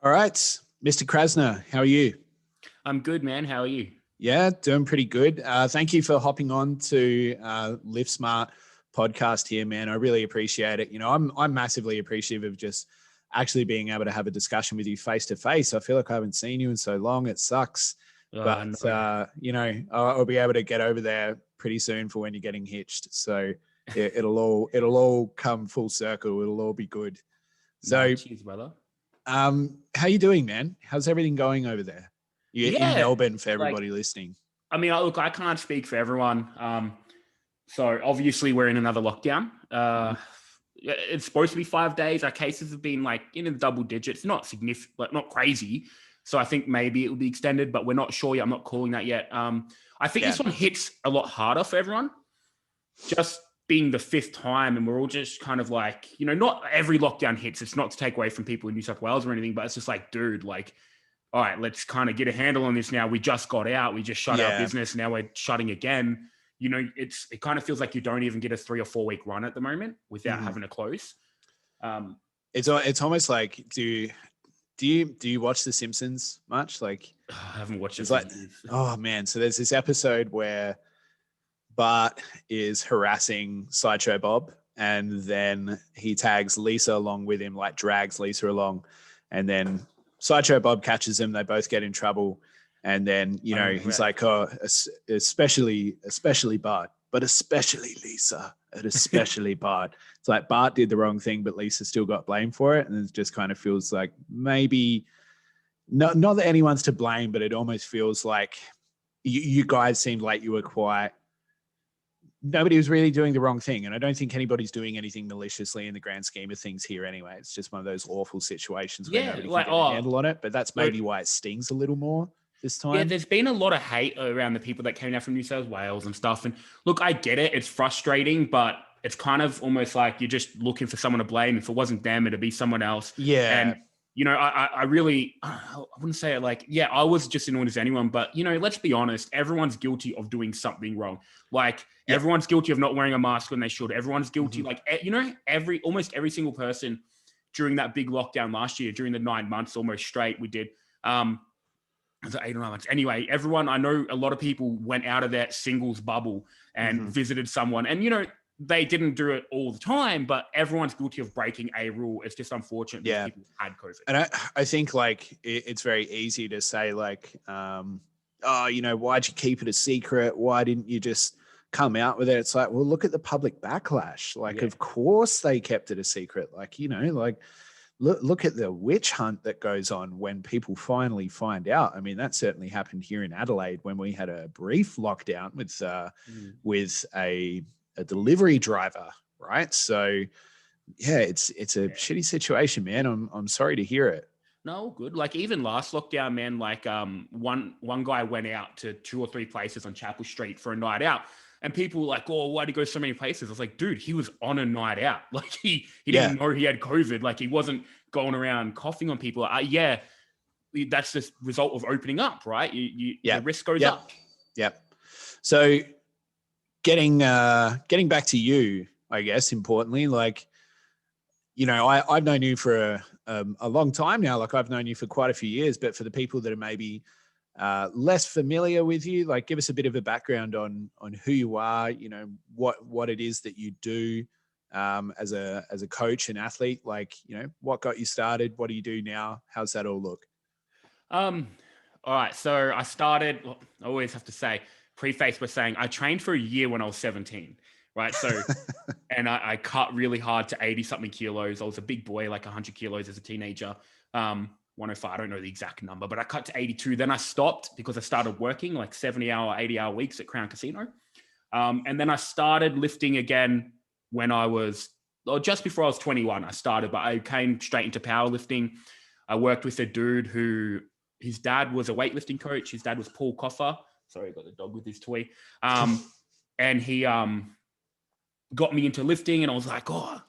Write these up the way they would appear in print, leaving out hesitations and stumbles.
All right, Mr. Krznar, how are you? I'm good, man. How are you? Yeah, doing pretty good. Thank you for hopping on to Live Smart podcast here, man. I really appreciate it. I'm massively appreciative of just actually being able to have a discussion with you face to face. I feel like I haven't seen you in so long. It sucks, but No. I'll be able to get over there pretty soon for when you're getting hitched. So it'll all come full circle. It'll all be good. So, Cheers, brother. how you doing, man? How's everything going over there? You're in Yeah, Melbourne for like everybody listening. look, I can't speak for everyone. So obviously we're in another lockdown. It's supposed to be 5 days. Our cases have been like in the double digits, not significant, like not crazy. So I think maybe it will be extended, but we're not sure yet. I'm not calling that yet. I think this one hits a lot harder for everyone. Just being the fifth time, and we're all just kind of like, not every lockdown hits. It's not to take away from people in New South Wales or anything, but it's just like, dude, like, all right, let's kind of get a handle on this now. We just got out. We just shut our business. Now we're shutting again. It kind of feels like you don't even get a 3 or 4 week run at the moment without having to close. It's almost like, do you watch The Simpsons much? Like, I haven't watched it. Like, oh man. So there's this episode where Bart is harassing Sideshow Bob, and then he tags Lisa along with him, like drags Lisa along, and then Sideshow Bob catches him. They both get in trouble. And then, he's like, oh, especially Bart, but especially Lisa, and especially Bart. It's like Bart did the wrong thing, but Lisa still got blamed for it. And it just kind of feels like maybe not that anyone's to blame, but it almost feels like you guys seemed like you were nobody was really doing the wrong thing. And I don't think anybody's doing anything maliciously in the grand scheme of things here anyway. It's just one of those awful situations where nobody can get a handle on it. But that's maybe why it stings a little more this time. Yeah, there's been a lot of hate around the people that came out from New South Wales and stuff. And look, I get it. It's frustrating, but it's kind of almost like you're just looking for someone to blame. If it wasn't them, it'd be someone else. Yeah. And I wouldn't say it like, yeah, I was just annoyed as anyone, but let's be honest, everyone's guilty of doing something wrong. Like everyone's guilty of not wearing a mask when they should. Everyone's guilty. Like, almost every single person during that big lockdown last year, during the 9 months almost straight, we did, was it 8 or 9 months? Anyway, I know a lot of people went out of that singles bubble and visited someone, and they didn't do it all the time, but everyone's guilty of breaking a rule. It's just unfortunate that people had COVID. And I think like it's very easy to say like, why'd you keep it a secret? Why didn't you just come out with it? It's like, well, look at the public backlash. Like, of course they kept it a secret. Like, look at the witch hunt that goes on when people finally find out. I mean, that certainly happened here in Adelaide when we had a brief lockdown with a delivery driver, right? So yeah, it's a shitty situation, man. I'm sorry to hear it. No, good. Like even last lockdown, man, like one guy went out to 2 or 3 places on Chapel Street for a night out. And people were like, oh, why'd he go so many places? I was like, dude, he was on a night out. Like he didn't know he had COVID. Like he wasn't going around coughing on people. That's the result of opening up, right? The risk goes up. Yep. So getting back to you, I guess, importantly, like, I've known you for a long time now. Like I've known you for quite a few years, but for the people that are maybe less familiar with you, like give us a bit of a background on who you are, what it is that you do as a coach and athlete, like, what got you started? What do you do now? How's that all look? All right. So I started, I always have to say, preface by saying I trained for a year when I was 17, right? So, and I cut really hard to 80 something kilos. I was a big boy, like 100 kilos as a teenager. 105, I don't know the exact number, but I cut to 82. Then I stopped because I started working like 70-hour, 80-hour weeks at Crown Casino. And then I started lifting again when I was, just before I was 21, I started, but I came straight into powerlifting. I worked with a dude who, his dad was a weightlifting coach. His dad was Paul Coffer. Sorry, I got the dog with his toy. And he got me into lifting, and I was like, oh,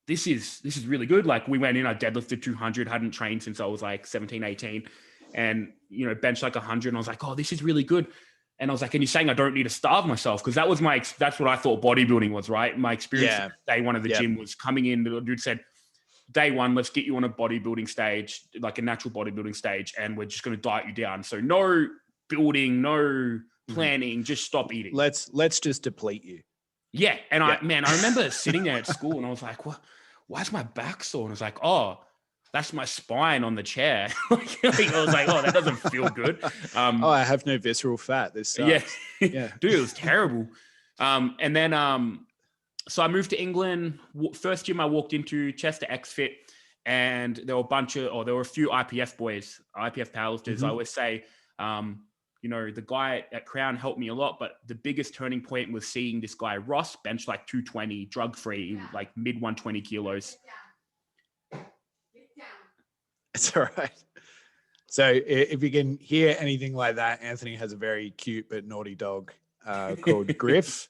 this is really good. Like we went in, I deadlifted 200, hadn't trained since I was like 17, 18, and, benched like 100. And I was like, oh, this is really good. And I was like, and you're saying I don't need to starve myself? Because that's what I thought bodybuilding was, right? My experience day one of the gym was coming in, the dude said, day one, let's get you on a bodybuilding stage, like a natural bodybuilding stage, and we're just going to diet you down. So no building, no planning, just stop eating. Let's just deplete you. Yeah. And I remember sitting there at school and I was like, what? Why is my back sore? And I was like, oh, that's my spine on the chair. I was like, oh, that doesn't feel good. I have no visceral fat. This sucks. Yeah. Dude, it was terrible. And then, so I moved to England. First gym I walked into, Chester XFit, and there were a few IPF boys, IPF powerlifters. I always say, the guy at Crown helped me a lot, but the biggest turning point was seeing this guy, Ross, bench like 220, drug-free, like mid 120 kilos. It's all right. So if you can hear anything like that, Anthony has a very cute but naughty dog called Griff,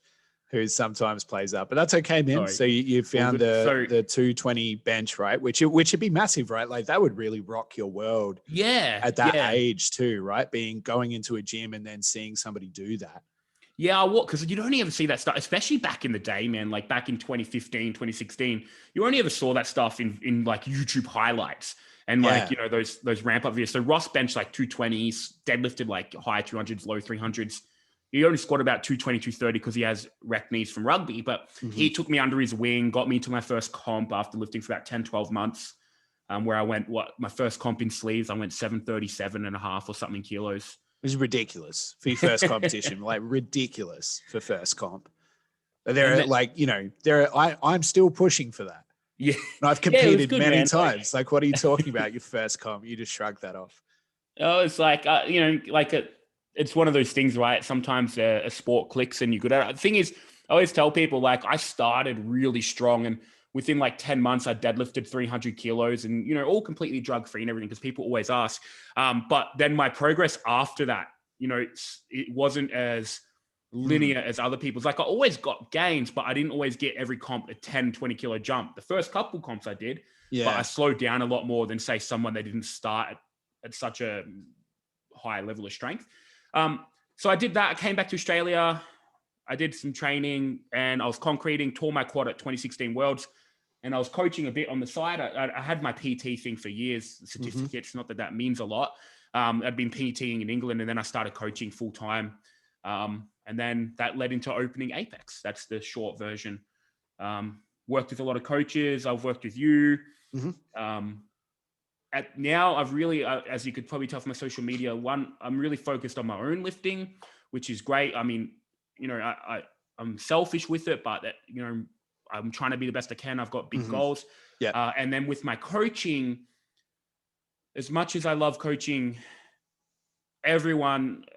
who sometimes plays up, but that's okay, man. Sorry. So you found the 220 bench, right? Which would be massive, right? Like that would really rock your world. Yeah. At that age too, right? Going into a gym and then seeing somebody do that. Yeah, because you don't ever see that stuff, especially back in the day, man. Like back in 2015, 2016, you only ever saw that stuff in like YouTube highlights and those ramp up videos. So Ross benched like 220s, deadlifted like high 200s, low 300s. He only squatted about 220, 230 because he has wrecked knees from rugby, but he took me under his wing, got me into my first comp after lifting for about 10, 12 months, where I went, my first comp in sleeves, I went 737 and a half or something kilos. It was ridiculous for your first competition, like ridiculous for first comp. But I'm still pushing for that. Yeah. And I've competed many times. Like, what are you talking about? Your first comp, you just shrug that off. Oh, it's like, it's one of those things, right? Sometimes a sport clicks and you're good at it. The thing is, I always tell people, like, I started really strong and within like 10 months, I deadlifted 300 kilos and, all completely drug-free and everything because people always ask. But then my progress after that, it wasn't as linear as other people's. Like I always got gains, but I didn't always get every comp a 10, 20 kilo jump. The first couple comps I did, but I slowed down a lot more than say someone that didn't start at such a high level of strength. So I did that. I came back to Australia. I did some training and I was concreting, tore my quad at 2016 Worlds. And I was coaching a bit on the side. I had my PT thing for years, certificates, not that means a lot. I'd been PTing in England and then I started coaching full time. And then that led into opening Apex. That's the short version. Worked with a lot of coaches. I've worked with you. Now I've really, as you could probably tell from my social media, I'm really focused on my own lifting, which is great. I mean, I'm selfish with it, but I'm trying to be the best I can. I've got big goals. Yeah. And then with my coaching, as much as I love coaching a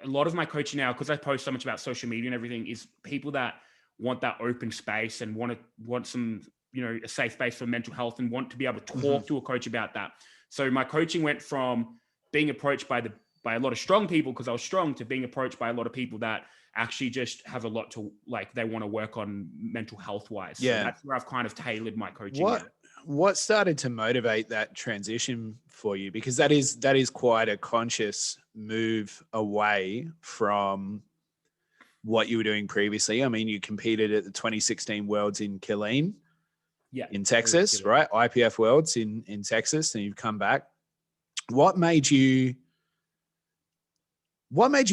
lot of my coaching now, because I post so much about social media and everything, is people that want that open space and want some, a safe space for mental health and want to be able to talk to a coach about that. So my coaching went from being approached by a lot of strong people because I was strong to being approached by a lot of people that actually just have a lot to they want to work on mental health wise. Yeah. So that's where I've kind of tailored my coaching. What started to motivate that transition for you? Because that is quite a conscious move away from what you were doing previously. I mean, you competed at the 2016 Worlds in Killeen, in Texas, right? IPF Worlds in Texas, and you've come back. What made you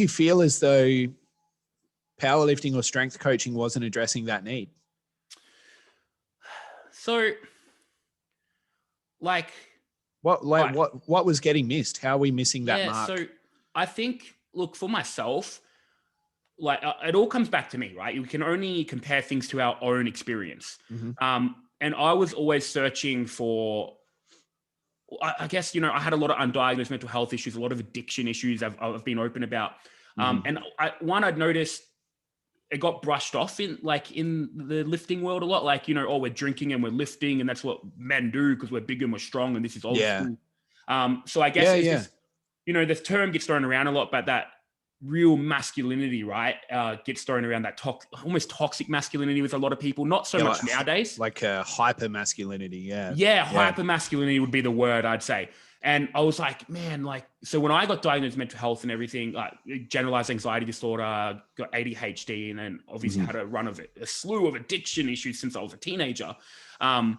feel as though powerlifting or strength coaching wasn't addressing that need? So, what was getting missed? How are we missing that mark? So I think, look, for myself, it all comes back to me, right? You can only compare things to our own experience. And I was always searching for, I guess, I had a lot of undiagnosed mental health issues, a lot of addiction issues I've been open about. And I'd noticed it got brushed off in the lifting world a lot. We're drinking and we're lifting and that's what men do because we're big and we're strong and this is old school. So I guess it's just, the term gets thrown around a lot, but that real masculinity, right, gets thrown around, that almost toxic masculinity with a lot of people, not so much nowadays. Like hyper masculinity, hyper masculinity would be the word, I'd say. And I was like, man, so when I got diagnosed with mental health and everything, generalized anxiety disorder, got ADHD, and then obviously had a slew of addiction issues since I was a teenager. And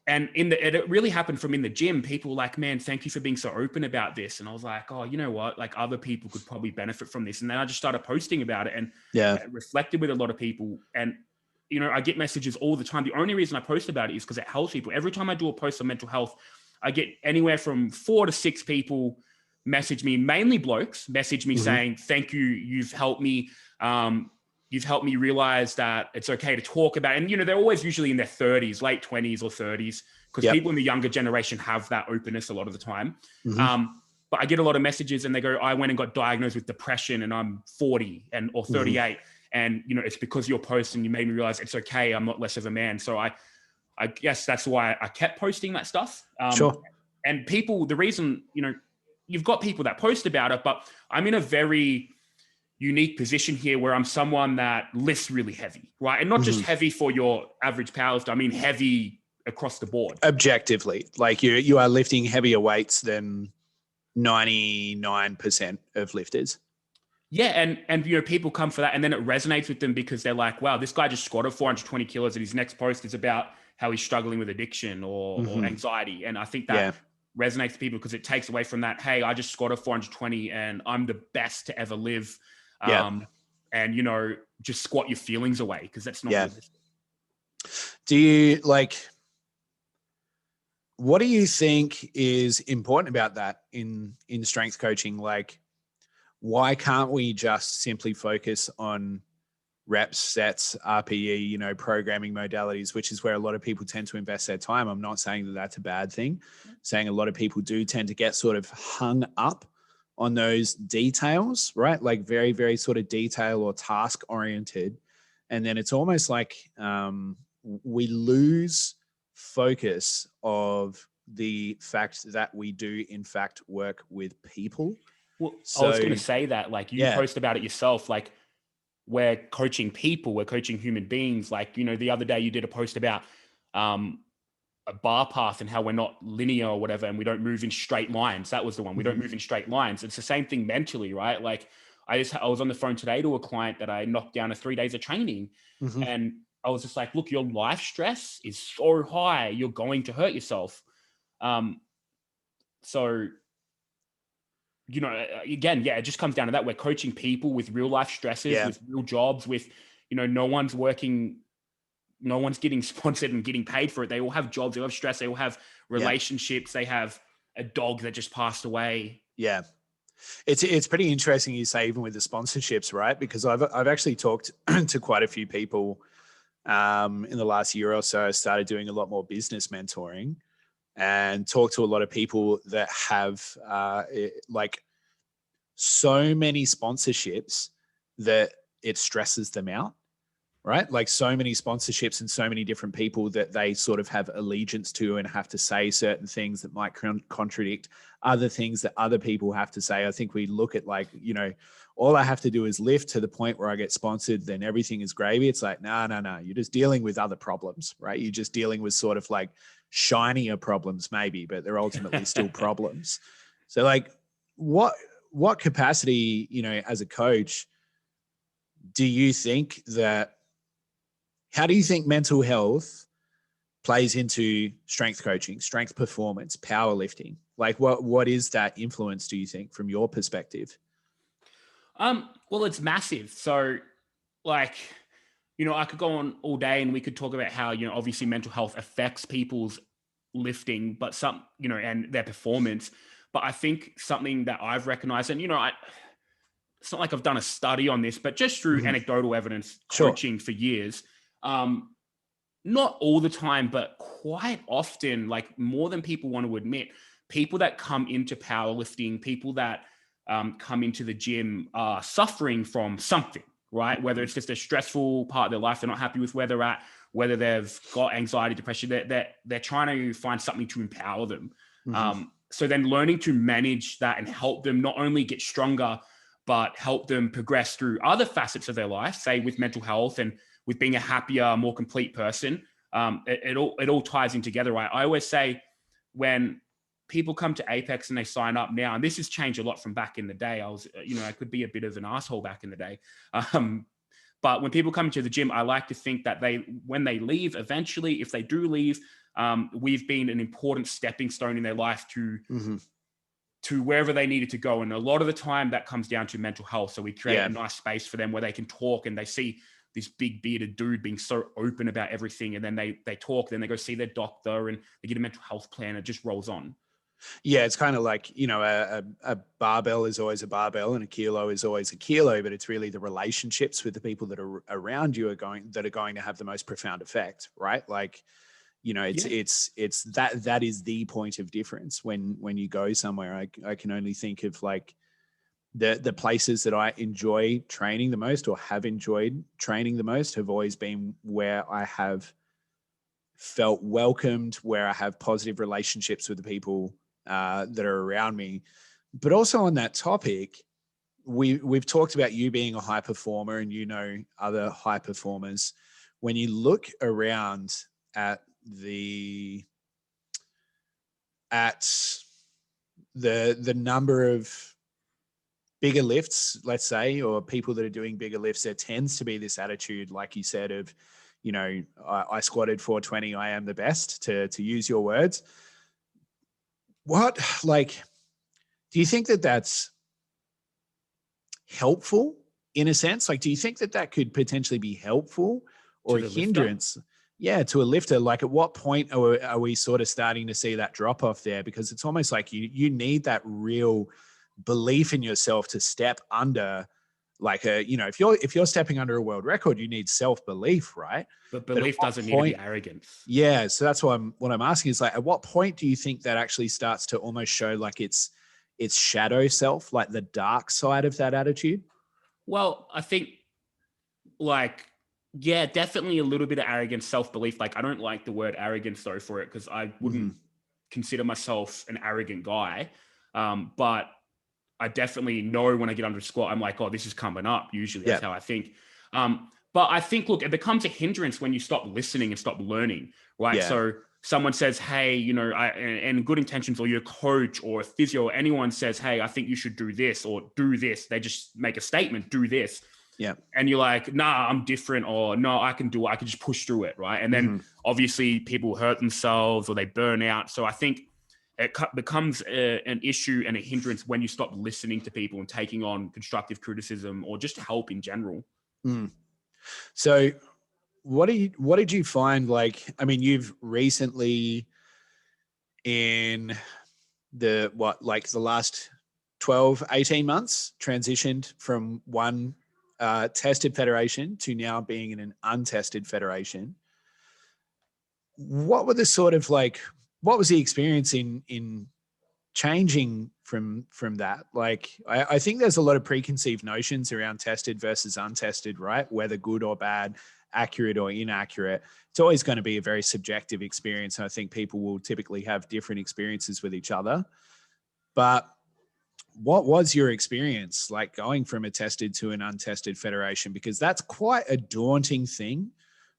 And it really happened from in the gym. People were like, man, thank you for being so open about this. And I was like, oh, you know what? Like other people could probably benefit from this. And then I just started posting about it and reflected with a lot of people. And, you know, I get messages all the time. The only reason I post about it is because it helps people. Every time I do a post on mental health, I get anywhere from 4 to 6 people message me, mainly blokes, message me saying, thank you. You've helped me. You've helped me realize that it's okay to talk about it. And, you know, they're always usually in their 30s, late 20s or 30s, because people in the younger generation have that openness a lot of the time. But I get a lot of messages and they go, I went and got diagnosed with depression and I'm 40 or 38. And, you know, it's because your post and you made me realize it's okay. I'm not less of a man. So I guess that's why I kept posting that stuff. And people, the reason, you know, you've got people that post about it, but I'm in a very unique position here where I'm someone that lifts really heavy, right? And not just heavy for your average powerlifter. I mean, heavy across the board. Objectively, like you are lifting heavier weights than 99% of lifters. Yeah. And, you know, people come for that and then it resonates with them because they're like, wow, this guy just squatted 420 kilos and his next post is about how he's struggling with addiction or anxiety. And I think that resonates to people because it takes away from that, hey, I just squatted 420 and I'm the best to ever live. And, you know, just squat your feelings away because that's not realistic. Do you what do you think is important about that in strength coaching? Like, why can't we just simply focus on reps, sets, RPE, you know, programming modalities, which is where a lot of people tend to invest their time? I'm not saying that that's a bad thing. I'm saying a lot of people do tend to get sort of hung up on those details, right? Like very, very sort of detail or task oriented. And then it's almost like we lose focus of the fact that we do in fact work with people. Well, I was going to say that, like you post about it yourself, like we're coaching people, we're coaching human beings. Like, you know, the other day you did a post about a bar path and how we're not linear or whatever, and we don't move in straight lines. That was the one. We don't move in straight lines. It's the same thing mentally, right? Like I was on the phone today to a client that I knocked down 3 days of training, and I was just like, look, your life stress is so high, you're going to hurt yourself. So, you know, again, it just comes down to that. We're coaching people with real life stresses, with real jobs, with, you know, no one's getting sponsored and getting paid for it. They all have jobs, they all have stress, they all have relationships, they have a dog that just passed away. Yeah. It's pretty interesting you say even with the sponsorships, right? Because I've actually talked to quite a few people in the last year or so. I started doing a lot more business mentoring and talked to a lot of people that have like so many sponsorships that it stresses them out. Right? Like so many sponsorships and so many different people that they sort of have allegiance to and have to say certain things that might contradict other things that other people have to say. I think we look at like, you know, all I have to do is lift to the point where I get sponsored, then everything is gravy. It's like, no. You're just dealing with other problems, right? You're just dealing with sort of like shinier problems maybe, but they're ultimately still problems. So like what capacity, you know, as a coach, do you think that, how do you think mental health plays into strength coaching, strength performance, powerlifting? Like what is that influence, do you think, from your perspective? Well, it's massive. So like, you know, I could go on all day and we could talk about how, you know, obviously mental health affects people's lifting, but some, you know, and their performance. But I think something that I've recognized, and, you know, it's not like I've done a study on this, but just through anecdotal evidence, coaching for years, not all the time, but quite often, like more than people want to admit, people that come into powerlifting, people that come into the gym are suffering from something, right? Whether it's just a stressful part of their life, they're not happy with where they're at, whether they've got anxiety, depression, they're trying to find something to empower them. So then learning to manage that and help them not only get stronger, but help them progress through other facets of their life, say with mental health and with being a happier, more complete person. It all ties in together, right? I always say when people come to Apex and they sign up now, and this has changed a lot from back in the day. I could be a bit of an asshole back in the day. But when people come to the gym, I like to think that when they leave, eventually, if they do leave, we've been an important stepping stone in their life to wherever they needed to go. And a lot of the time that comes down to mental health. So we create a nice space for them where they can talk, and they see this big bearded dude being so open about everything. And then they talk, then they go see their doctor and they get a mental health plan. It just rolls on. Yeah, it's kind of like, a barbell is always a barbell and a kilo is always a kilo, but it's really the relationships with the people that are around you that are going to have the most profound effect, right? Like, it's that is the point of difference when you go somewhere. I can only think of like the places that I enjoy training the most or have enjoyed training the most have always been where I have felt welcomed, where I have positive relationships with the people that are around me. But also on that topic, we've talked about you being a high performer and other high performers. When you look around at the number of bigger lifts, let's say, or people that are doing bigger lifts, there tends to be this attitude, like you said, of, I squatted 420, I am the best, to use your words. Do you think that that's helpful in a sense? Like, do you think that that could potentially be helpful or a hindrance? Yeah, to a lifter. Like, at what point are we sort of starting to see that drop off there? Because it's almost like you need that real belief in yourself to step under, like if you're stepping under a world record, you need self-belief, right? But belief doesn't need to be arrogance. Yeah. So that's what I'm asking is, like, at what point do you think that actually starts to almost show like it's shadow self, like the dark side of that attitude? Well, I think definitely a little bit of arrogance, self-belief. Like, I don't like the word arrogance though for it, because I wouldn't consider myself an arrogant guy. But I definitely know when I get under a squat, I'm like, oh, this is coming up. Usually that's how I think. But I think, look, it becomes a hindrance when you stop listening and stop learning, right? Yeah. So someone says, hey, and good intentions, or your coach or a physio, or anyone says, hey, I think you should do this or do this. They just make a statement, do this. Yeah. And you're like, nah, I'm different, or no, I can do it. I can just push through it, right? And then obviously people hurt themselves or they burn out. So I think it becomes an issue and a hindrance when you stop listening to people and taking on constructive criticism or just help in general. So what did you find? Like, I mean, you've recently in the last 12, 18 months transitioned from one tested federation to now being in an untested federation. What were the sort of what was the experience in changing from that? Like, I think there's a lot of preconceived notions around tested versus untested, right? Whether good or bad, accurate or inaccurate. It's always going to be a very subjective experience. And I think people will typically have different experiences with each other. But what was your experience like going from a tested to an untested federation? Because that's quite a daunting thing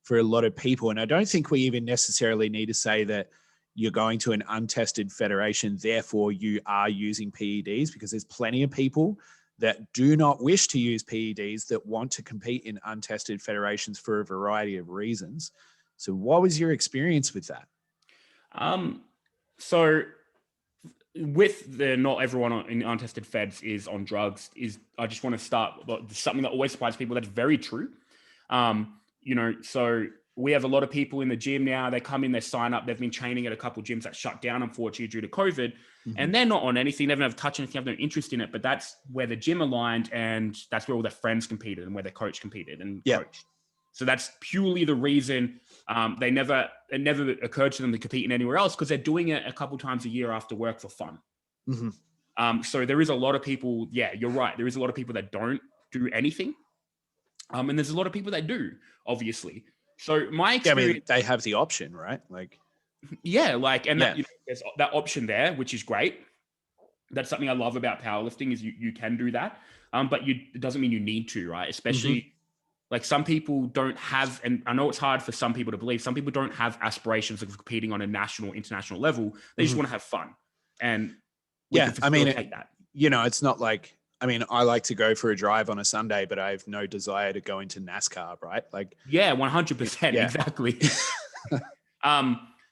for a lot of people. And I don't think we even necessarily need to say that you're going to an untested federation, therefore you are using PEDs, because there's plenty of people that do not wish to use PEDs that want to compete in untested federations for a variety of reasons. So what was your experience with that? So with not everyone in untested feds is on drugs, I just want to start something that always surprises people. That's very true. So we have a lot of people in the gym now. They come in, they sign up. They've been training at a couple of gyms that shut down, unfortunately, due to COVID. And they're not on anything. They haven't touched anything, have no interest in it. But that's where the gym aligned, and that's where all their friends competed and where their coach competed and coached. So that's purely the reason. It never occurred to them to compete in anywhere else, because they're doing it a couple times a year after work for fun. So there is a lot of people. Yeah, you're right. There is a lot of people that don't do anything. And there's a lot of people that do, obviously. So my experience, I mean, they have the option, right? There's that option there, which is great. That's something I love about powerlifting, is you can do that. But it doesn't mean you need to, right? Especially like some people don't have, and I know it's hard for some people to believe, some people don't have aspirations of competing on a national, international level. They just want to have fun. And we can facilitate that. It's not like I mean, I like to go for a drive on a Sunday, but I have no desire to go into NASCAR, right? Like, yeah, 100%, yeah. exactly.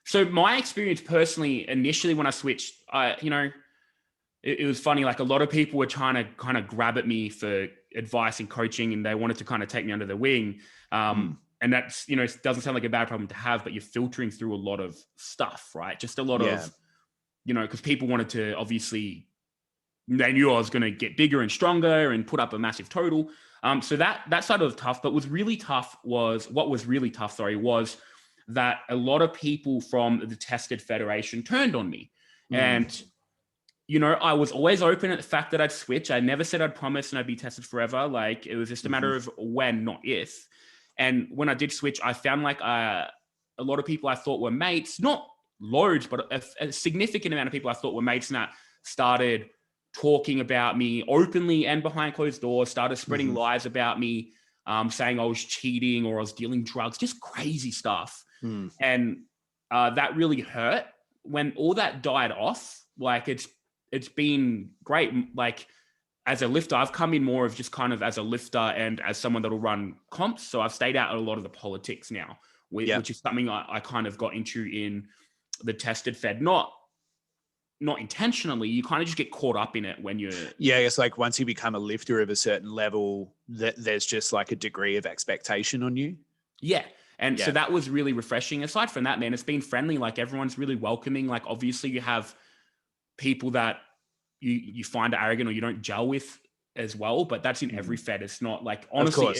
So my experience personally, initially when I switched, it was funny. Like a lot of people were trying to kind of grab at me for advice and coaching, and they wanted to kind of take me under their wing. And that's, it doesn't sound like a bad problem to have, but you're filtering through a lot of stuff, right? Just a lot of, because people wanted to, obviously, they knew I was going to get bigger and stronger and put up a massive total. So that side of tough, but what was really tough, was that a lot of people from the tested federation turned on me. And, I was always open at the fact that I'd switch. I never said I'd promise and I'd be tested forever. Like, it was just a matter of when, not if. And when I did switch, I found like a lot of people I thought were mates, not loads, but a significant amount of people I thought were mates, and that started talking about me openly and behind closed doors, started spreading lies about me, saying I was cheating or I was dealing drugs, just crazy stuff. And that really hurt. When all that died off, like it's been great. Like, as a lifter, I've come in more of just kind of as a lifter and as someone that'll run comps. So I've stayed out a lot of the politics now, which is something I kind of got into in the tested fed, not intentionally. You kind of just get caught up in it when you're... Yeah, it's like once you become a lifter of a certain level, there's just like a degree of expectation on you. Yeah. And so that was really refreshing. Aside from that, man, it's been friendly. Like, everyone's really welcoming. Like, obviously you have people that you find arrogant or you don't gel with as well, but that's in every fed. It's not like, honestly,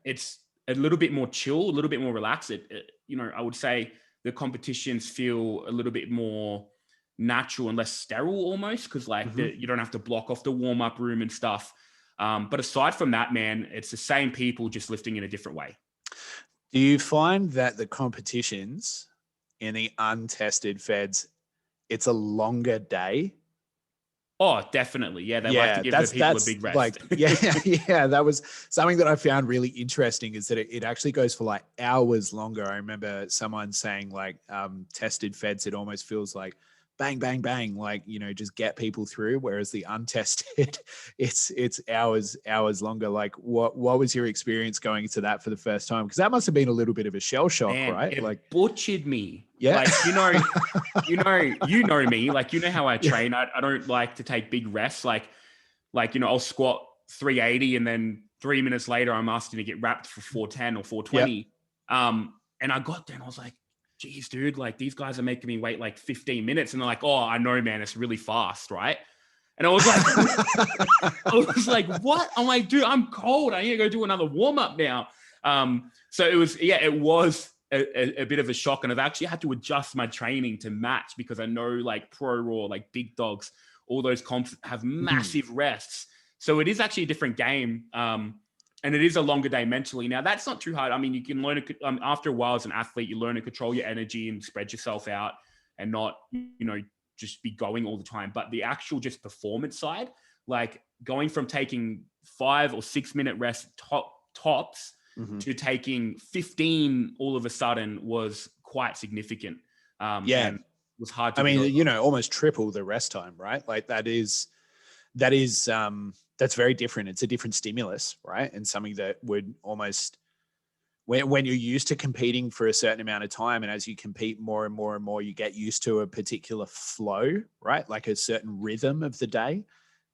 it's a little bit more chill, a little bit more relaxed. I would say the competitions feel a little bit more natural and less sterile almost, because like you don't have to block off the warm-up room and stuff. But aside from that, man, it's the same people just lifting in a different way. Do you find that the competitions in the untested feds, it's a longer day? Oh, definitely. Yeah, they like to give the people a big rest. Like, that was something that I found really interesting, is that it actually goes for like hours longer. I remember someone saying like tested feds, it almost feels like bang, bang, bang, like, just get people through. Whereas the untested, it's hours longer. Like, what was your experience going to that for the first time? Because that must have been a little bit of a shell shock, right? It like, butchered me. Yeah. Like, you know me, like, how I train. I don't like to take big rests. Like, I'll squat 380 and then 3 minutes later I'm asking to get wrapped for 410 or 420. And I got there and I was like, geez, dude, like, these guys are making me wait like 15 minutes. And they're like, oh, I know, man, it's really fast, right? And I was like, what? I'm like, dude, I'm cold. I need to go do another warm-up now. So it was a bit of a shock. And I've actually had to adjust my training to match, because I know like Pro Raw, like Big Dogs, all those comps have massive rests. So it is actually a different game. And it is a longer day mentally. Now, that's not too hard. I mean, you can learn, after a while as an athlete, you learn to control your energy and spread yourself out and not, just be going all the time. But the actual just performance side, like going from taking 5 or 6 minute rest tops to taking 15 all of a sudden was quite significant. And it was hard to... I mean, almost triple the rest time, right? Like that's very different. It's a different stimulus, right? And something that would almost, when you're used to competing for a certain amount of time, and as you compete more and more and more, you get used to a particular flow, right? Like a certain rhythm of the day.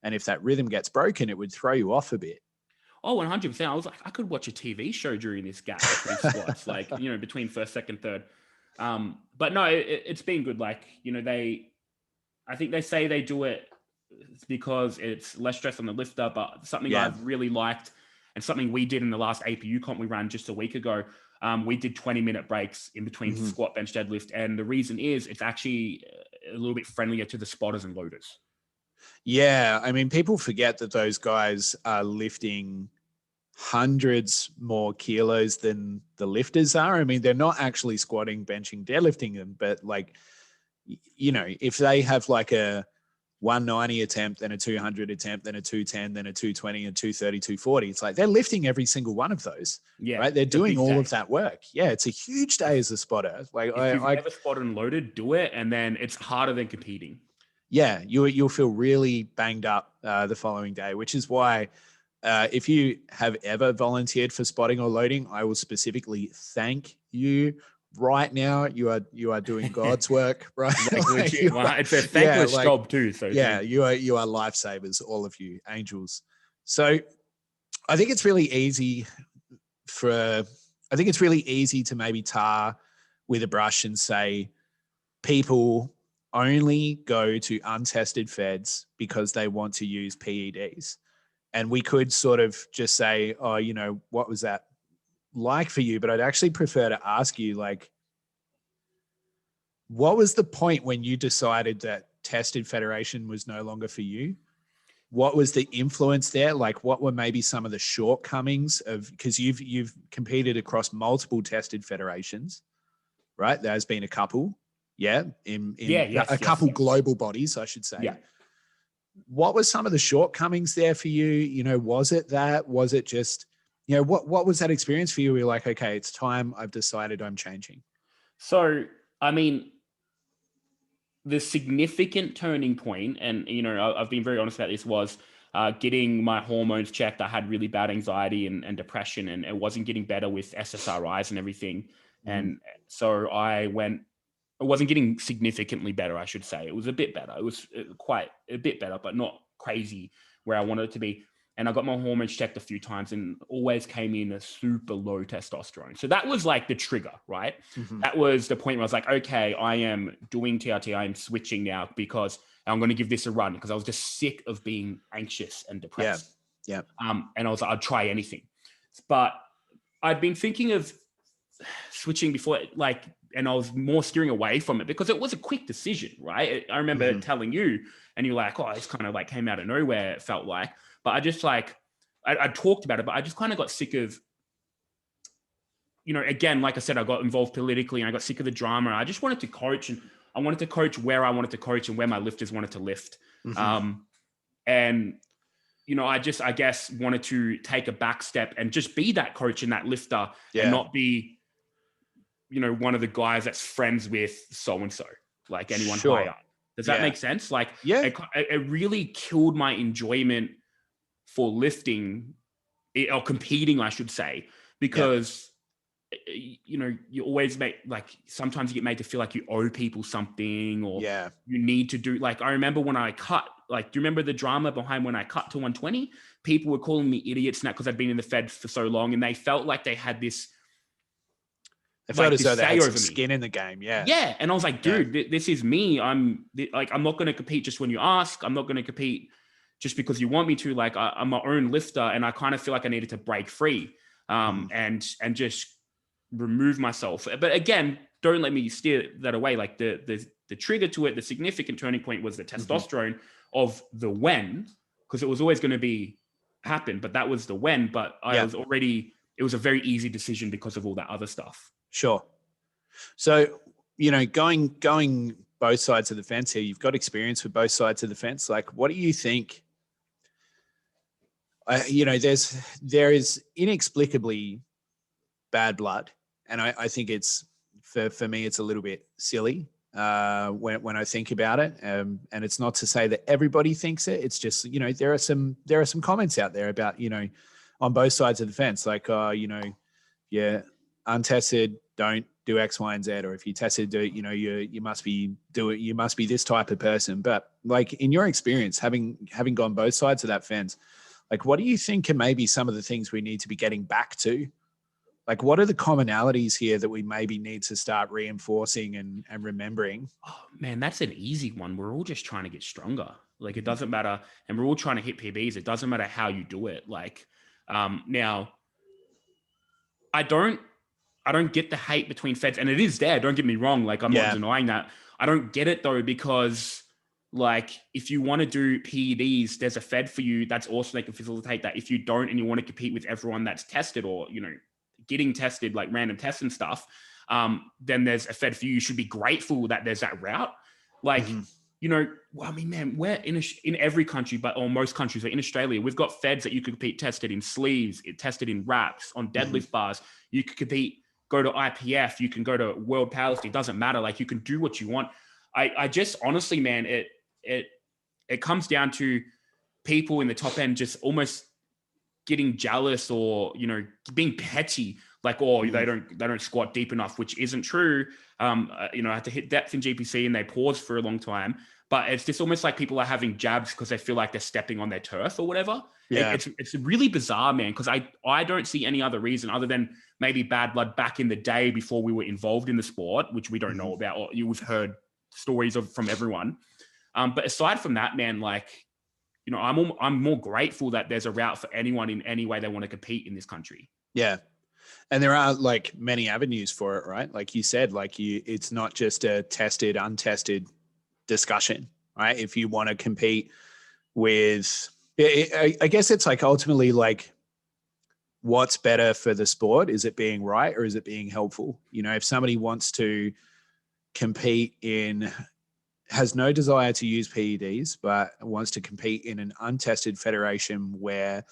And if that rhythm gets broken, it would throw you off a bit. Oh, 100%. I was like, I could watch a TV show during this gap between squats, like, between first, second, third. But no, it's been good. Like, I think they say they do it because it's less stress on the lifter, but something I've really liked, and something we did in the last APU comp we ran just a week ago, we did 20-minute breaks in between squat, bench, deadlift. And the reason is it's actually a little bit friendlier to the spotters and loaders. Yeah. I mean, people forget that those guys are lifting hundreds more kilos than the lifters are. I mean, they're not actually squatting, benching, deadlifting them, but like, if they have like a 190 attempt, then a 200 attempt, then a 210, then a 220, and 230, 240. It's like they're lifting every single one of those. Yeah, right. They're doing all of that work. Yeah, it's a huge day as a spotter. Like, if you've ever spotted and loaded, do it, and then it's harder than competing. yeah, you'll feel really banged up the following day, which is why if you have ever volunteered for spotting or loading, I will specifically thank you right now. You are doing God's work, right? Like legit, well, it's a yeah, thankless job too. So yeah, you are lifesavers, all of you, angels. So I think it's really easy to maybe tar with a brush and say people only go to untested feds because they want to use PEDs. And we could sort of just say, oh, what was that like for you? But I'd actually prefer to ask you, like, what was the point when you decided that tested federation was no longer for you? What was the influence there? Like, what were maybe some of the shortcomings of, because you've competed across multiple tested federations, right? There's been a couple, a couple global bodies, I should say. Yeah. What was some of the shortcomings there for you? Was it just, what was that experience for you? You're like, okay, it's time. I've decided I'm changing. So, I mean, the significant turning point, and, I've been very honest about this, was getting my hormones checked. I had really bad anxiety and depression, and it wasn't getting better with SSRIs and everything. And so I wasn't getting significantly better, I should say. It was a bit better. It was quite a bit better, but not crazy where I wanted it to be. And I got my hormones checked a few times and always came in a super low testosterone. So that was like the trigger, right? Mm-hmm. That was the point where I was like, okay, I am doing TRT. I am switching now because I'm going to give this a run, because I was just sick of being anxious and depressed. Yeah. And I was like, I'd try anything. But I'd been thinking of switching before, and I was more steering away from it because it was a quick decision, right? I remember telling you, and you're like, oh, it's kind of like came out of nowhere, it felt like. But I just I talked about it, but I just kind of got sick of, again, like I said, I got involved politically and I got sick of the drama. I just wanted to coach, and I wanted to coach where I wanted to coach and where my lifters wanted to lift. And, I guess wanted to take a back step and just be that coach and that lifter and not be, one of the guys that's friends with so-and-so, like anyone higher. Does that make sense? Like, it really killed my enjoyment for lifting or competing, I should say, because, you always sometimes you get made to feel like you owe people something, or you need to do, I remember when I cut, do you remember the drama behind when I cut to 120? People were calling me idiots now because I'd been in the Fed for so long, and they felt like they had this, I felt as though they had some skin in the game. Yeah. Yeah. And I was like, dude, this is me. I'm not going to compete just when you ask. I'm not going to compete just because you want me to. I'm my own lifter, and I kind of feel like I needed to break free and just remove myself. But again, don't let me steer that away. Like the trigger to it, the significant turning point was the testosterone of the when, because it was always going to be happen, but that was the when. But it was a very easy decision because of all that other stuff. Sure. So, going both sides of the fence here, you've got experience with both sides of the fence. Like, what do you think? There is inexplicably bad blood. And I think it's, for me, it's a little bit silly when I think about it. And it's not to say that everybody thinks it. It's just, there are some comments out there about, on both sides of the fence, like, untested, don't do X, Y, and Z, or if you tested, do it, you must be this type of person. But like, in your experience, having gone both sides of that fence, like, what do you think are maybe some of the things we need to be getting back to? Like, what are the commonalities here that we maybe need to start reinforcing and remembering? Oh man, that's an easy one. We're all just trying to get stronger. Like, it doesn't matter. And we're all trying to hit PBs. It doesn't matter how you do it. Like, now I don't get the hate between feds, and it is there. Don't get me wrong. Like, I'm not denying that. I don't get it though, because if you want to do PEDs, there's a fed for you. That's awesome. They can facilitate that. If you don't, and you want to compete with everyone that's tested, or, getting tested, like random tests and stuff, then there's a fed for you. You should be grateful that there's that route. Like, I mean, man, we're in every country, or most countries, like in Australia, we've got feds that you could compete tested in sleeves, tested in wraps, on deadlift bars. You could compete, go to IPF, you can go to World Powerlifting. It doesn't matter. Like, you can do what you want. I just honestly, man, it comes down to people in the top end just almost getting jealous or, being petty, like, oh, they don't squat deep enough, which isn't true. I had to hit depth in GPC and they pause for a long time, but it's just almost like people are having jabs because they feel like they're stepping on their turf or whatever. Yeah. It's really bizarre, man, because I don't see any other reason other than maybe bad blood back in the day before we were involved in the sport, which we don't know about, or you've heard stories from everyone. But aside from that, man, like, I'm more grateful that there's a route for anyone in any way they want to compete in this country. Yeah. And there are like many avenues for it, right? Like you said, it's not just a tested, untested discussion, right? If you want to compete with, I guess it's like ultimately like what's better for the sport? Is it being right or is it being helpful? If somebody wants to compete has no desire to use PEDs, but wants to compete in an untested federation where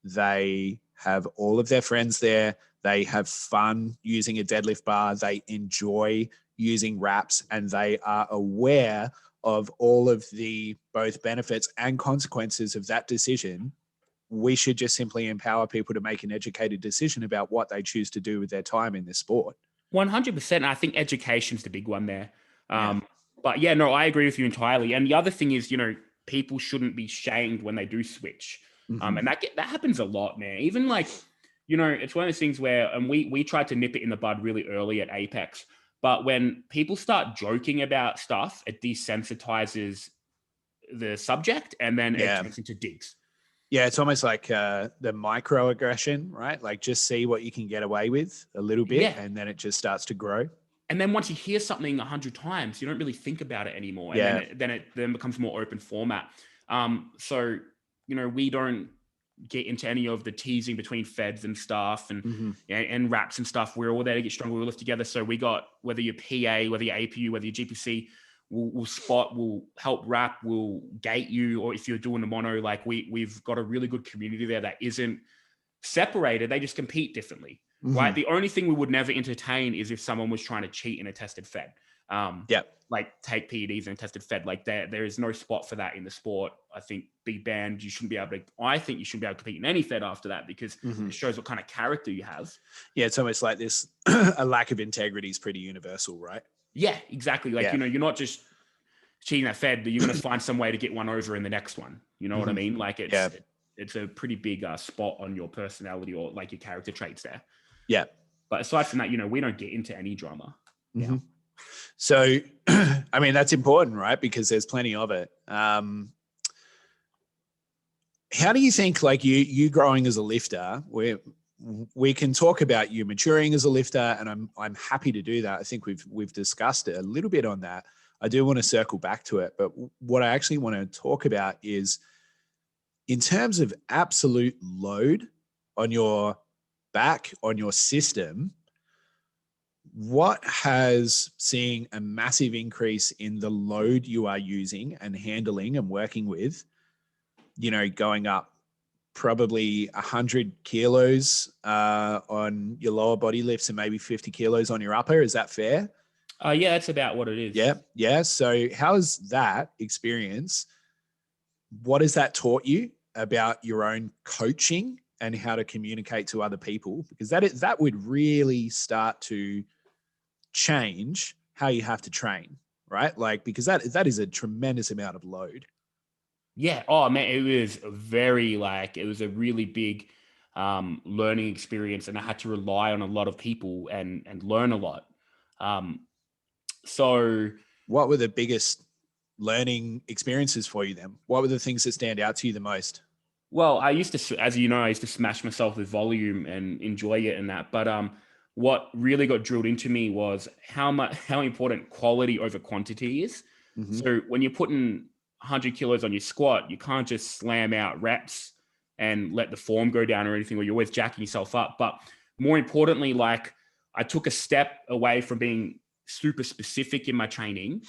they have all of their friends there, they have fun using a deadlift bar, they enjoy using wraps, and they are aware of all of the both benefits and consequences of that decision, we should just simply empower people to make an educated decision about what they choose to do with their time in this sport. 100%. I think education's the big one there. But yeah, no, I agree with you entirely. And the other thing is, people shouldn't be shamed when they do switch. And that happens a lot, man. Even like, it's one of those things where, and we tried to nip it in the bud really early at Apex. But when people start joking about stuff, it desensitizes the subject, and then it turns into digs. Yeah, it's almost like the microaggression, right? Like just see what you can get away with a little bit, and then it just starts to grow. And then once you hear something 100 times, you don't really think about it anymore. And then it becomes more open format. So, we don't get into any of the teasing between feds and stuff and wraps and stuff. We're all there to get stronger. We live together. So we got, whether you're PA, whether you're APU, whether you're GPC, we'll spot, we'll help wrap, we'll gate you. Or if you're doing the mono, like we've got a really good community there that isn't separated. They just compete differently. Right. The only thing we would never entertain is if someone was trying to cheat in a tested fed. Like take PEDs and tested fed. Like there is no spot for that in the sport. I think be banned. I think you shouldn't be able to compete in any fed after that, because it shows what kind of character you have. Yeah. It's almost like this, a lack of integrity is pretty universal, right? Yeah, exactly. Like, you're not just cheating that fed, but you're going to find some way to get one over in the next one. You know what I mean? Like it's a pretty big spot on your personality or like your character traits there. Yeah. But aside from that, we don't get into any drama. Yeah. So, I mean, that's important, right? Because there's plenty of it. How do you think, like you growing as a lifter, we can talk about you maturing as a lifter, and I'm happy to do that. I think we've discussed it a little bit on that. I do want to circle back to it, but what I actually want to talk about is in terms of absolute load on your back, on your system, what has seeing a massive increase in the load you are using and handling and working with, going up probably 100 kilos on your lower body lifts and maybe 50 kilos on your upper. Is that fair? Yeah, that's about what it is. Yeah. Yeah. So how has that experience, what has that taught you about your own coaching and how to communicate to other people? Because that would really start to change how you have to train, right? Like, because that is a tremendous amount of load. Yeah. Oh man, it was it was a really big learning experience, and I had to rely on a lot of people and learn a lot. So what were the biggest learning experiences for you then? What were the things that stand out to you the most? Well, I used to, as you know, I used to smash myself with volume and enjoy it and that. But what really got drilled into me was how important quality over quantity is. So when you're putting 100 kilos on your squat, you can't just slam out reps and let the form go down or anything, or you're always jacking yourself up. But more importantly, like I took a step away from being super specific in my training.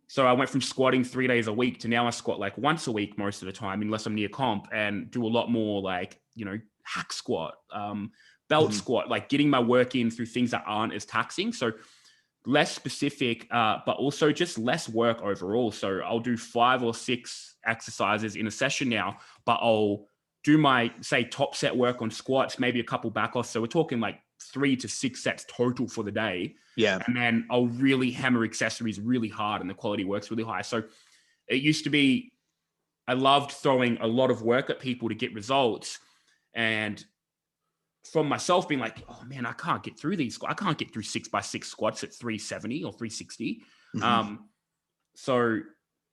So I went from squatting 3 days a week to now I squat like once a week most of the time, unless I'm near comp, and do a lot more like, hack squat, belt squat, like getting my work in through things that aren't as taxing. So less specific, but also just less work overall. So I'll do 5 or 6 exercises in a session now, but I'll do my, say, top set work on squats, maybe a couple back offs. So we're talking like 3 to 6 sets total for the day. Yeah. And then I'll really hammer accessories really hard and the quality works really high. So it used to be, I loved throwing a lot of work at people to get results. And from myself being like, oh man, I can't get through these. I can't get through 6x6 squats at 370 or 360. So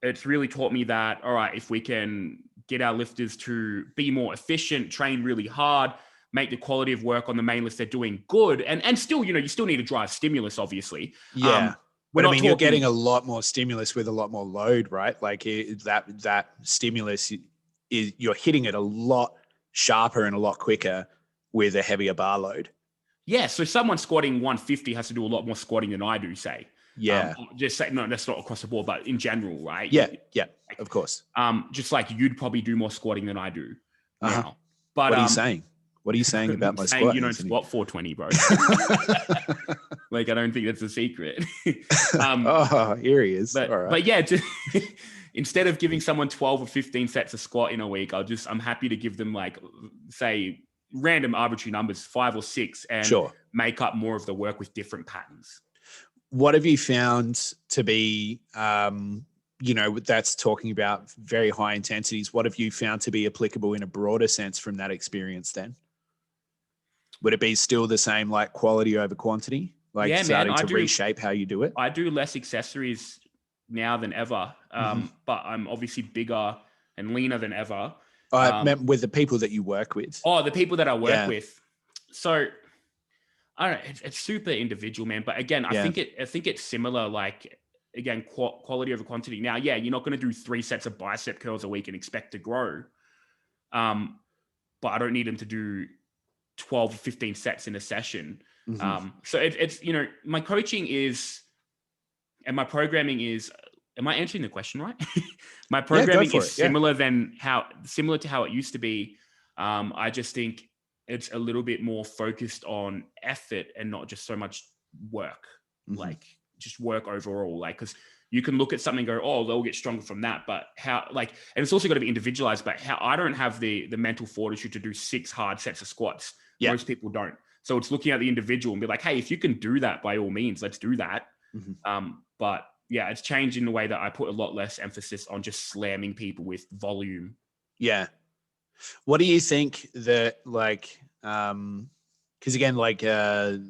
it's really taught me that, all right, if we can get our lifters to be more efficient, train really hard, make the quality of work on the main list they're doing good. And still, you still need to drive stimulus, obviously. Yeah. But I mean, you're getting a lot more stimulus with a lot more load, right? Like that stimulus is, you're hitting it a lot sharper and a lot quicker with a heavier bar load. Yeah. So someone squatting 150 has to do a lot more squatting than I do, say. Yeah. Just say, no, that's not across the board, but in general, right? Yeah. Yeah. Of course. Just like you'd probably do more squatting than I do now. But what are you saying? What are you saying about my squat? You don't squat 420, bro. Like, I don't think that's a secret. Oh, here he is. But, all right. But yeah, instead of giving someone 12 or 15 sets of squat in a week, I'm happy to give them, like, say, random arbitrary numbers, 5 or 6, and make up more of the work with different patterns. What have you found to be, that's talking about very high intensities. What have you found to be applicable in a broader sense from that experience then? Would it be still the same, like quality over quantity? Like starting to reshape how you do it? I do less accessories now than ever, but I'm obviously bigger and leaner than ever. With the people that you work with. Oh, the people that I work with. So I don't know, it's super individual, man. But again, I think it's similar. Like, again, quality over quantity. Now, yeah, you're not going to do 3 sets of bicep curls a week and expect to grow. But I don't need them to do 12 or 15 sets in a session. So it's my coaching is, and my programming is, am I answering the question right? My programming is similar to how it used to be. I just think it's a little bit more focused on effort and not just so much work, like just work overall. Like, because you can look at something and go, oh, they'll get stronger from that. But how, like, and it's also got to be individualized, but how I don't have the mental fortitude to do 6 hard sets of squats. Most people don't. So it's looking at the individual and be like, hey, if you can do that, by all means, let's do that. But yeah, it's changed in the way that I put a lot less emphasis on just slamming people with volume. Yeah. What do you think that, like, because again, like the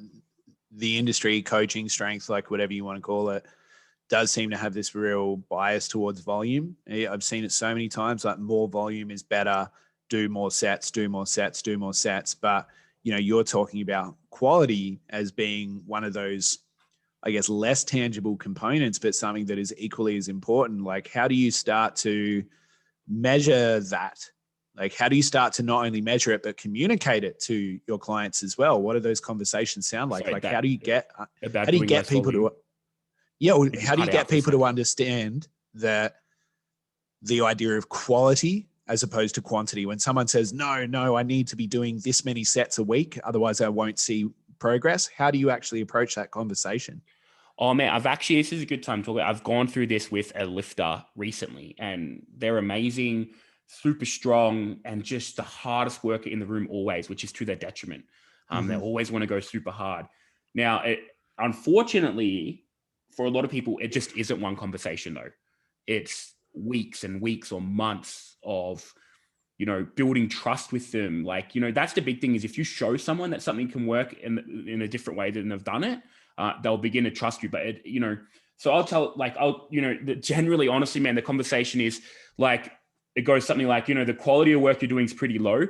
industry, coaching, strength, like whatever you want to call it, does seem to have this real bias towards volume. I've seen it so many times, like more volume is better, do more sets, do more sets, do more sets. But, you're talking about quality as being one of those, I guess, less tangible components, but something that is equally as important. Like, how do you start to measure that? Like, how do you start to not only measure it, but communicate it to your clients as well? What do those conversations sound like? How do you get people to, how do you get people to understand that the idea of quality as opposed to quantity? When someone says, no, I need to be doing this many sets a week, otherwise I won't see progress. How do you actually approach that conversation? Oh man, this is a good time to talk. I've gone through this with a lifter recently, and they're amazing, super strong, and just the hardest worker in the room always, which is to their detriment. They always want to go super hard. Now, unfortunately, for a lot of people, it just isn't one conversation though. It's weeks and weeks or months of, building trust with them. Like, that's the big thing, is if you show someone that something can work in a different way than they've done it, they'll begin to trust you. But so generally, honestly, man, the conversation is like, it goes something like, the quality of work you're doing is pretty low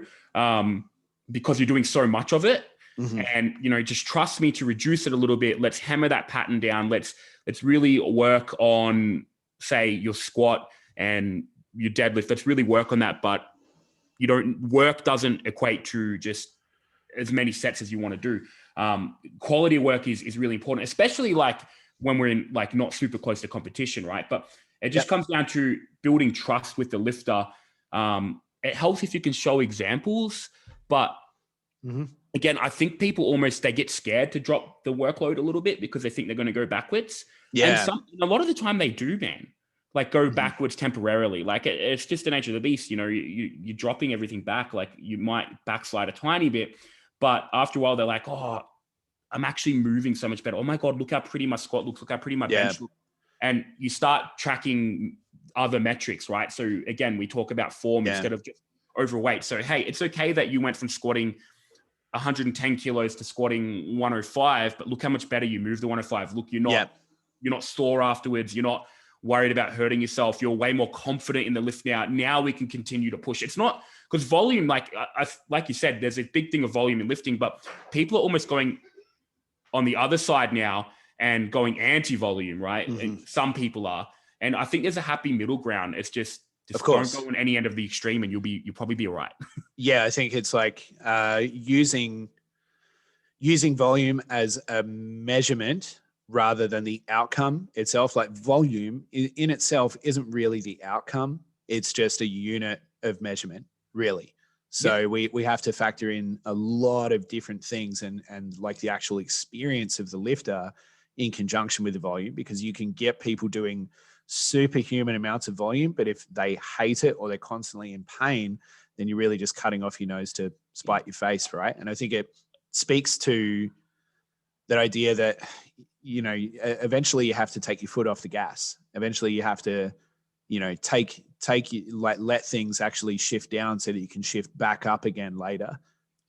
because you're doing so much of it. And, just trust me to reduce it a little bit. Let's hammer that pattern down. Let's really work on, say, your squat and your deadlift. Let's really work on that. But work doesn't equate to just as many sets as you want to do. Quality of work is really important, especially like when we're in, like, not super close to competition, right? But it just comes down to building trust with the lifter. It helps if you can show examples, but again, I think people almost, they get scared to drop the workload a little bit because they think they're going to go backwards. And Yeah. a lot of the time they do, man. Like go backwards temporarily. Like it's just the nature of the beast. You know, you're dropping everything back. Like you might backslide a tiny bit, but after a while they're like, oh, I'm actually moving so much better. Oh my God, look how pretty my squat looks. Look how pretty my bench looks. And you start tracking other metrics, right? So again, we talk about form instead of just overweight. So, hey, it's okay that you went from squatting 110 kilos to squatting 105, but look how much better you move the 105. Look, you're not sore afterwards. You're not worried about hurting yourself. You're way more confident in the lift now. Now we can continue to push. It's not because volume, like you said, there's a big thing of volume in lifting, but people are almost going on the other side now and going anti-volume, right? And some people are. And I think there's a happy middle ground. It's just of course, don't go on any end of the extreme and you'll probably be all right. Yeah, I think it's like using volume as a measurement rather than the outcome itself. Like volume in itself isn't really the outcome. It's just a unit of measurement, really. So we have to factor in a lot of different things and like the actual experience of the lifter in conjunction with the volume, because you can get people doing superhuman amounts of volume, but if they hate it or they're constantly in pain, then you're really just cutting off your nose to spite your face, right? And I think it speaks to that idea that, you know, eventually you have to take your foot off the gas. Eventually you have to, you know, let things actually shift down so that you can shift back up again later.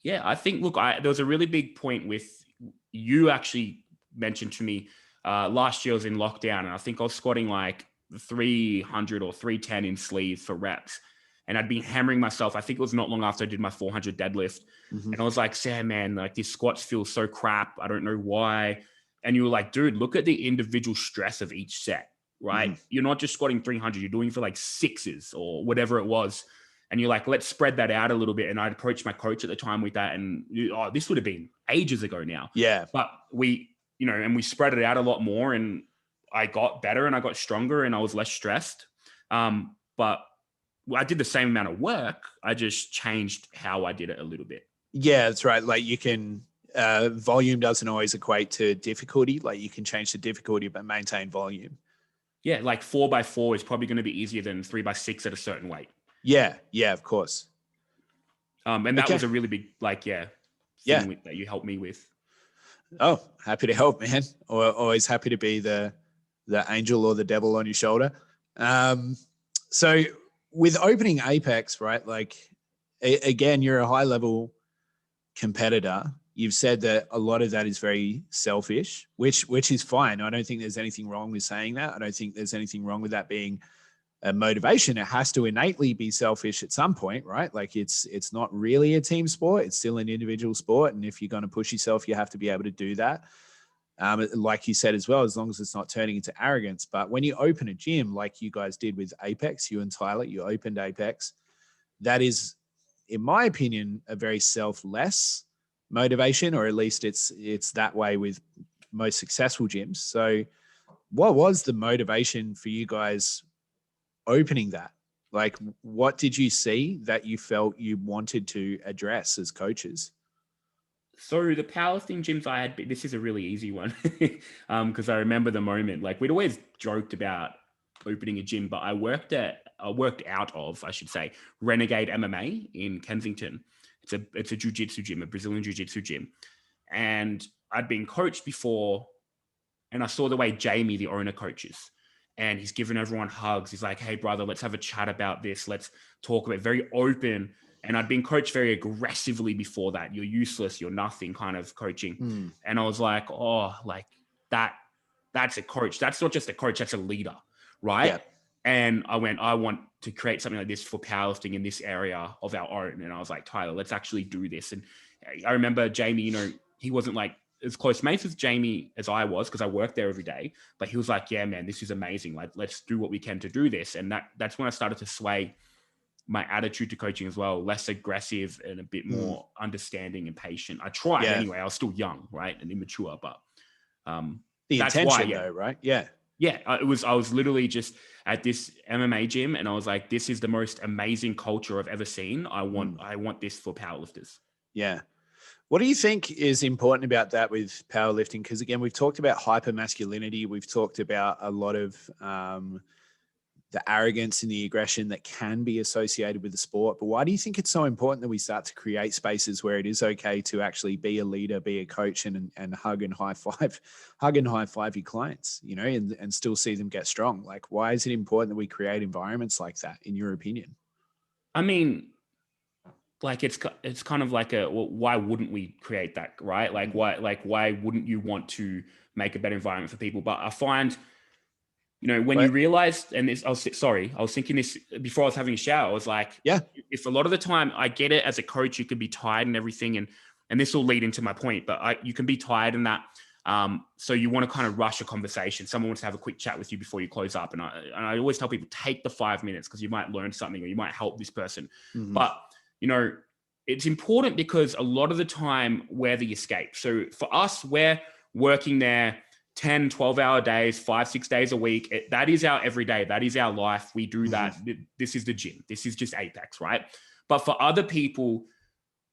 Yeah, I think, look, there was a really big point with you actually mentioned to me last year I was in lockdown and I think I was squatting like 300 or 310 in sleeves for reps. And I'd been hammering myself. I think it was not long after I did my 400 deadlift. And I was like, Sam, man, like these squats feel so crap. I don't know why. And you were like, dude, look at the individual stress of each set, right? You're not just squatting 300. You're doing for like sixes or whatever it was. And you're like, let's spread that out a little bit. And I'd approached my coach at the time with that. And this would have been ages ago now. Yeah. But we spread it out a lot more and I got better and I got stronger and I was less stressed. But I did the same amount of work. I just changed how I did it a little bit. Yeah, that's right. Like you can, volume doesn't always equate to difficulty. Like you can change the difficulty, but maintain volume. Yeah. Like 4x4 is probably going to be easier than 3x6 at a certain weight. Yeah. Yeah, of course. And that was a really big, thing that you helped me with. Oh, happy to help, man. Always happy to be the angel or the devil on your shoulder. So with opening Apex, right? Like again, you're a high level competitor. You've said that a lot of that is very selfish, which is fine. I don't think there's anything wrong with saying that. I don't think there's anything wrong with that being a motivation. It has to innately be selfish at some point, right? Like it's not really a team sport. It's still an individual sport. And if you're going to push yourself, you have to be able to do that. Like you said as well, as long as it's not turning into arrogance. But when you open a gym, like you guys did with Apex, you and Tyler, you opened Apex. That is, in my opinion, a very selfless motivation, or at least it's that way with most successful gyms. So what was the motivation for you guys opening that? Like, what did you see that you felt you wanted to address as coaches? So the powerlifting gyms I had, this is a really easy one because I remember the moment. Like we'd always joked about opening a gym, but I worked out of, I should say, Renegade MMA in Kensington. It's a jiu-jitsu gym, a Brazilian jiu-jitsu gym, and I'd been coached before, and I saw the way Jamie, the owner, coaches. And he's giving everyone hugs. He's like, hey, brother, let's have a chat about this. Let's talk about it. Very open. And I'd been coached very aggressively before that. You're useless. You're nothing kind of coaching. And I was like, oh, like that's a coach. That's not just a coach. That's a leader. Right. Yeah. And I want to create something like this for powerlifting in this area of our own. And I was like, Tyler, let's actually do this. And I remember Jamie, he wasn't like as close mates with Jamie as I was because I worked there every day, but he was like, yeah, man, this is amazing. Like, let's do what we can to do this. And that's when I started to sway my attitude to coaching as well, less aggressive and a bit more understanding and patient. I tried anyway. I was still young, right, and immature, but the that's intention, why, though, right? Yeah. Yeah, I was literally just at this MMA gym, and I was like, "This is the most amazing culture I've ever seen. I want this for powerlifters." Yeah. What do you think is important about that with powerlifting? Because again, we've talked about hypermasculinity. We've talked about a lot of the arrogance and the aggression that can be associated with the sport. But why do you think it's so important that we start to create spaces where it is okay to actually be a leader, be a coach, and hug and high five your clients, you know, and still see them get strong? Like, why is it important that we create environments like that, in your opinion? I mean, like it's kind of like well, why wouldn't we create that, right? Like why wouldn't you want to make a better environment for people? But I find, you know, when you realize, and this, I was thinking this before I was having a shower. I was like, yeah, if a lot of the time, I get it, as a coach, you can be tired and everything, and this will lead into my point, but you can be tired in that. So you want to kind of rush a conversation. Someone wants to have a quick chat with you before you close up. And I always tell people, take the 5 minutes, because you might learn something or you might help this person. Mm-hmm. But, you know, it's important because a lot of the time we're the escape. So for us, we're working there 10, 12-hour days, 5-6 days a week. That is our everyday. That is our life. We do that. This is the gym. This is just Apex, right? But for other people,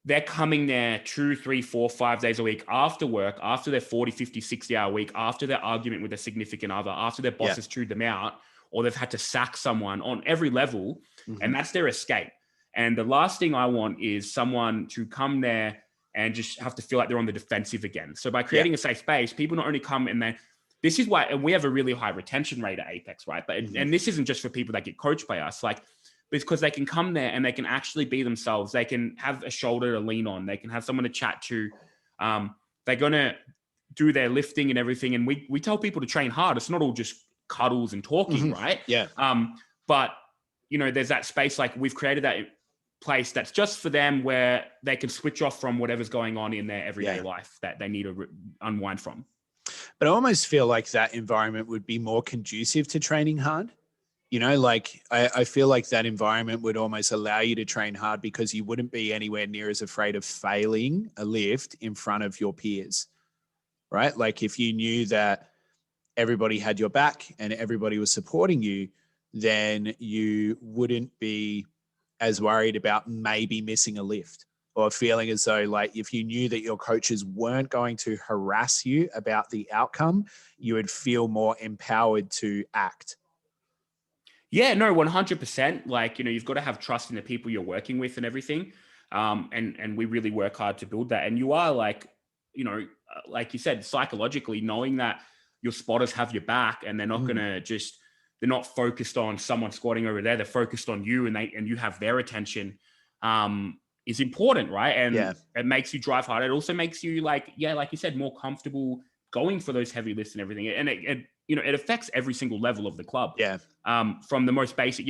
they're coming there 2, 3, 4, 5 days a week after work, after their 40, 50, 60-hour week, after their argument with a significant other, after their boss has chewed them out, or they've had to sack someone on every level, and that's their escape. And the last thing I want is someone to come there and just have to feel like they're on the defensive again. So by creating a safe space, people not only come and this is why, and we have a really high retention rate at Apex, right? But and this isn't just for people that get coached by us, like, because they can come there and they can actually be themselves. They can have a shoulder to lean on. They can have someone to chat to. They're going to do their lifting and everything. And we tell people to train hard. It's not all just cuddles and talking, right? Yeah. But, you know, there's that space, like we've created that place that's just for them, where they can switch off from whatever's going on in their everyday life that they need to unwind from. But I almost feel like that environment would be more conducive to training hard. You know, like I feel like that environment would almost allow you to train hard, because you wouldn't be anywhere near as afraid of failing a lift in front of your peers, right? Like if you knew that everybody had your back and everybody was supporting you, then you wouldn't be as worried about maybe missing a lift, or feeling as though, like, if you knew that your coaches weren't going to harass you about the outcome, you would feel more empowered to act. Yeah, no, 100%. Like, you know, you've got to have trust in the people you're working with and everything. And we really work hard to build that. And you are, like, you know, like you said, psychologically knowing that your spotters have your back, and they're not going to just, they're not focused on someone squatting over there. They're focused on you, and you have their attention, is important, right? And it makes you drive harder. It also makes you, like you said, more comfortable going for those heavy lifts and everything. And it you know, it affects every single level of the club. Yeah. From the most basic,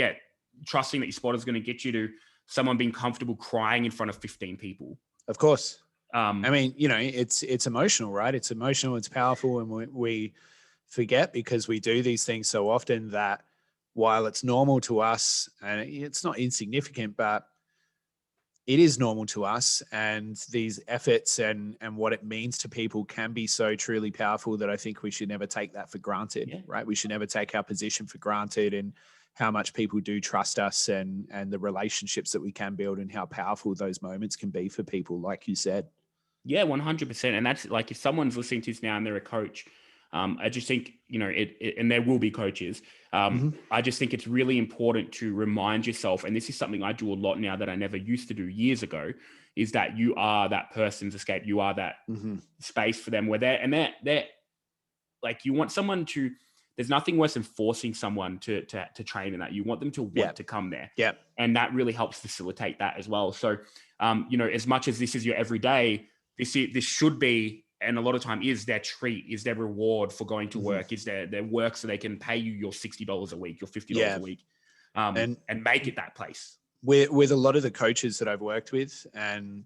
trusting that your spotter is going to get you, to someone being comfortable crying in front of 15 people. Of course. I mean, you know, it's emotional, right? It's emotional, it's powerful. And we forget, because we do these things so often, that while it's normal to us, and it's not insignificant, but it is normal to us, and these efforts and what it means to people can be so truly powerful, that I think we should never take that for granted, right? We should never take our position for granted, and how much people do trust us, and the relationships that we can build, and how powerful those moments can be for people, like you said. Yeah, 100%. And that's, like, if someone's listening to this now and they're a coach, I just think, you know, and there will be coaches. I just think it's really important to remind yourself, and this is something I do a lot now that I never used to do years ago, is that you are that person's escape. You are that space for them, where they're like, you want someone to, there's nothing worse than forcing someone to train in that. You want them to want to come there. Yeah. And that really helps facilitate that as well. So, you know, as much as this is your everyday, this should be, and a lot of time is their treat, is their reward for going to work, is their work, so they can pay you your $60 a week, your $50 a week, and make it that place. With a lot of the coaches that I've worked with, and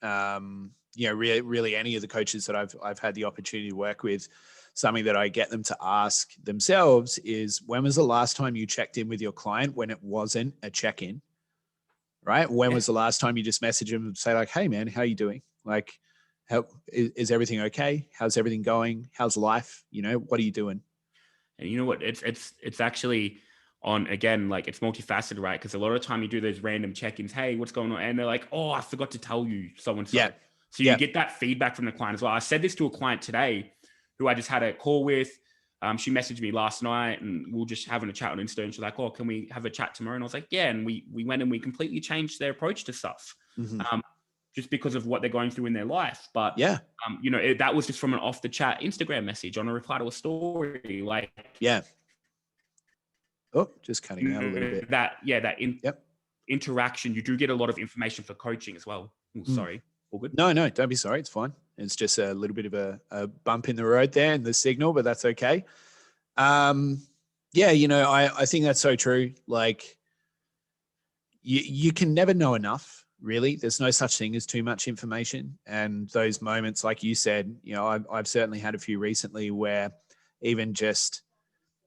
you know, really any of the coaches that I've had the opportunity to work with, something that I get them to ask themselves is, when was the last time you checked in with your client when it wasn't a check-in, right? When was the last time you just message them and say, like, hey man, how you doing? Like, how is everything okay? How's everything going? How's life? You know, what are you doing? And you know what? It's actually on, again, like, it's multifaceted, right? Because a lot of the time you do those random check-ins. Hey, what's going on? And they're like, oh, I forgot to tell you so and so. So you get that feedback from the client as well. I said this to a client today who I just had a call with. She messaged me last night and we were just having a chat on Insta, and she's like, oh, can we have a chat tomorrow? And I was like, yeah. And we went and we completely changed their approach to stuff. Just because of what they're going through in their life. But that was just from an off the chat Instagram message on a reply to a story. Like, oh, just cutting out a little bit. Interaction. You do get a lot of information for coaching as well. Sorry, all good? No, don't be sorry. It's fine. It's just a little bit of a bump in the road there in the signal, but that's okay. I think that's so true. Like, you can never know enough. Really, there's no such thing as too much information. And those moments, like you said, I've certainly had a few recently where even just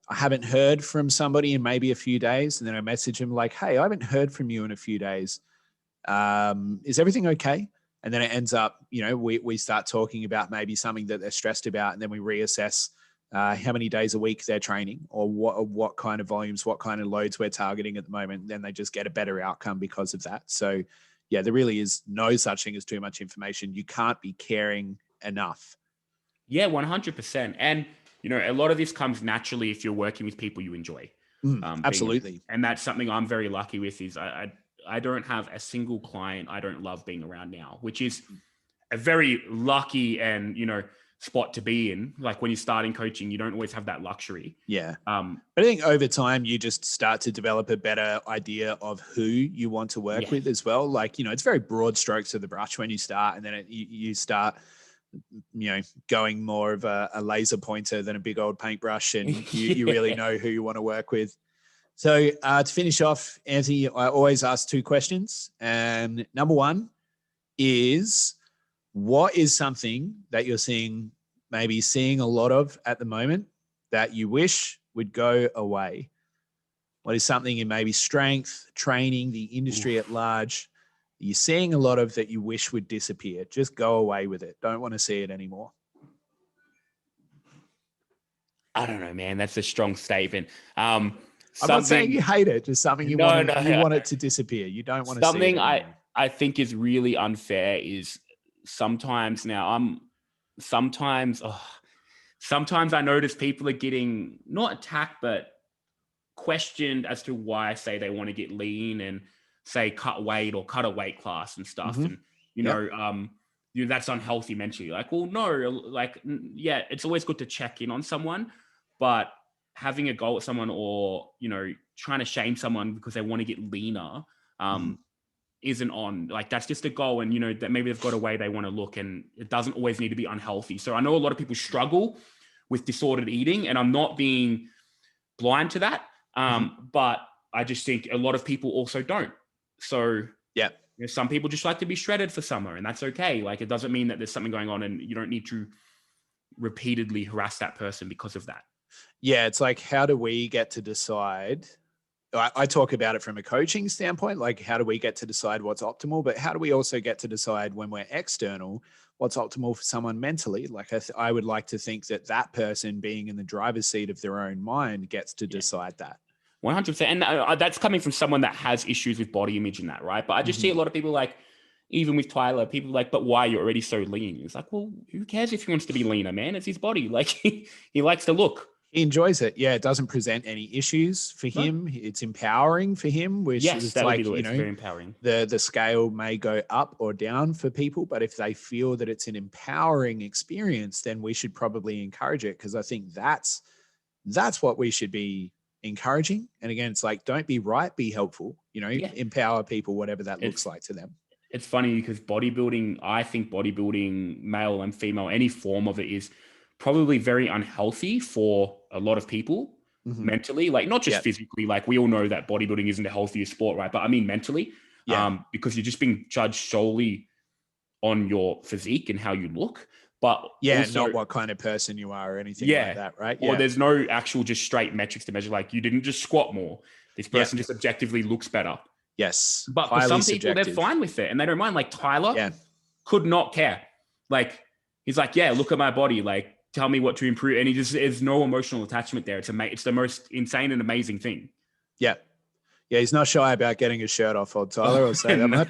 I haven't heard from somebody in maybe a few days, and then I message them like, hey, I haven't heard from you in a few days. Is everything okay? And then it ends up, we start talking about maybe something that they're stressed about, and then we reassess how many days a week they're training, or what kind of volumes, what kind of loads we're targeting at the moment. Then they just get a better outcome because of that. So yeah, there really is no such thing as too much information. You can't be caring enough. Yeah, 100%. And, a lot of this comes naturally if you're working with people you enjoy. Absolutely. And that's something I'm very lucky with is I don't have a single client I don't love being around now, which is a very lucky and, spot to be in. Like when you're starting coaching, you don't always have that luxury. Yeah. But I think over time you just start to develop a better idea of who you want to work with as well. Like, it's very broad strokes of the brush when you start, and then you start, going more of a laser pointer than a big old paintbrush, and you really know who you want to work with. So to finish off, Anthony, I always ask 2 questions. And number 1 is, what is something that you're seeing a lot of at the moment that you wish would go away? What is something in maybe strength, training, the industry at large, you're seeing a lot of that you wish would disappear? Just go away with it. Don't want to see it anymore. I don't know, man. That's a strong statement. I'm not saying you hate it, just something you want it to disappear. You don't want to see it anymore. I think is really unfair is sometimes I notice people are getting not attacked, but questioned as to why I say they want to get lean and say cut weight or cut a weight class and stuff. And, that's unhealthy mentally. Like, well, no, like, yeah, it's always good to check in on someone, but having a go at someone or, trying to shame someone because they want to get leaner, isn't on. Like, that's just a goal, and that maybe they've got a way they want to look, and it doesn't always need to be unhealthy. So I know a lot of people struggle with disordered eating, and I'm not being blind to that, but I just think a lot of people also don't. So some people just like to be shredded for summer, and that's okay. Like, it doesn't mean that there's something going on, and you don't need to repeatedly harass that person because of that. Yeah, it's like, how do we get to decide? I talk about it from a coaching standpoint, like how do we get to decide what's optimal, but how do we also get to decide when we're external, what's optimal for someone mentally? Like I would like to think that person being in the driver's seat of their own mind gets to decide that. 100%. And that's coming from someone that has issues with body image and that, right? But I just see a lot of people like, even with Tyler, people like, but why, you're already so lean? It's like, well, who cares if he wants to be leaner, man? It's his body. Like he likes to look. He enjoys it. Yeah, it doesn't present any issues for him. It's empowering for him, which is like, very empowering. The scale may go up or down for people, but if they feel that it's an empowering experience, then we should probably encourage it, because I think that's what we should be encouraging. And again, it's like, don't be right, be helpful, empower people, whatever that looks like to them. It's funny because I think bodybuilding, male and female, any form of it is probably very unhealthy for a lot of people mentally, like not just physically. Like we all know that bodybuilding isn't the healthiest sport, right? But I mean mentally, because you're just being judged solely on your physique and how you look. But also, not what kind of person you are or anything like that, right? Or there's no actual just straight metrics to measure. Like you didn't just squat more. This person just objectively looks better. Yes. But for some people, they're fine with it and they don't mind. Like Tyler could not care. Like he's like, yeah, look at my body. Like, tell me what to improve. And there's no emotional attachment there. It's the most insane and amazing thing. Yeah. Yeah, he's not shy about getting his shirt off, old Tyler. I'll say that much.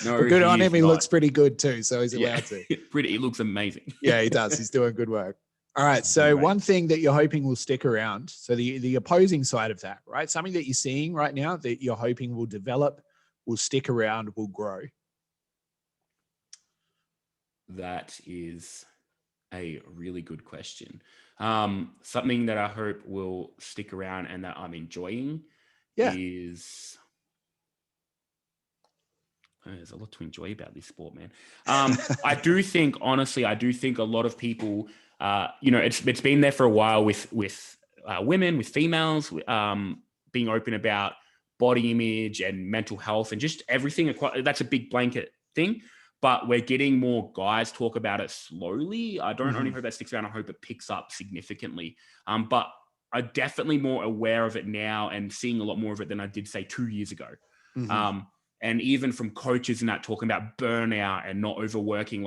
No, But good on him. He not. looks pretty good too, so he's allowed to. He looks amazing. Yeah, he does. He's doing good work. All right. So one thing that you're hoping will stick around. So the opposing side of that, right? Something that you're seeing right now that you're hoping will develop, will stick around, will grow. That is a really good question. Something that I hope will stick around and that I'm enjoying is there's a lot to enjoy about this sport, man. I do think, honestly, a lot of people, it's been there for a while with women, with females, being open about body image and mental health and just everything. That's a big blanket thing. But we're getting more guys talk about it slowly. I don't only hope that sticks around. I hope it picks up significantly. But I'm definitely more aware of it now and seeing a lot more of it than I did, say, 2 years ago. And even from coaches and that talking about burnout and not overworking,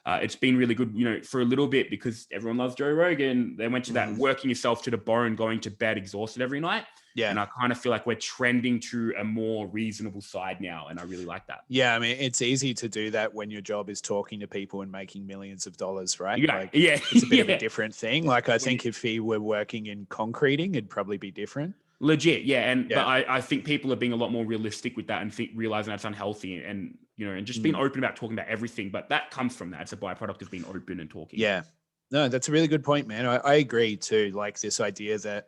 it's been really good, for a little bit because everyone loves Joe Rogan. They went to that working yourself to the bone, going to bed exhausted every night. Yeah. And I kind of feel like we're trending to a more reasonable side now. And I really like that. Yeah. I mean, it's easy to do that when your job is talking to people and making millions of dollars, right? Yeah. It's a bit of a different thing. I think if he were working in concreting, it'd probably be different. Legit. Yeah. But I think people are being a lot more realistic with that and realizing that's unhealthy and just being open about talking about everything. But that comes from that. It's a byproduct of being open and talking. Yeah. No, that's a really good point, man. I agree too. Like this idea that,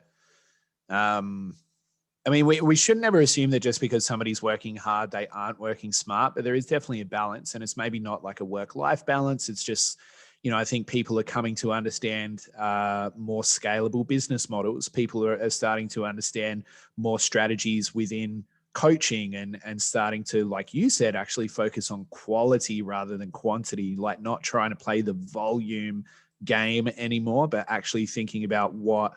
we should never assume that just because somebody's working hard, they aren't working smart, but there is definitely a balance, and it's maybe not like a work-life balance. It's just, I think people are coming to understand more scalable business models. People are starting to understand more strategies within coaching and starting to, like you said, actually focus on quality rather than quantity, like not trying to play the volume game anymore, but actually thinking about what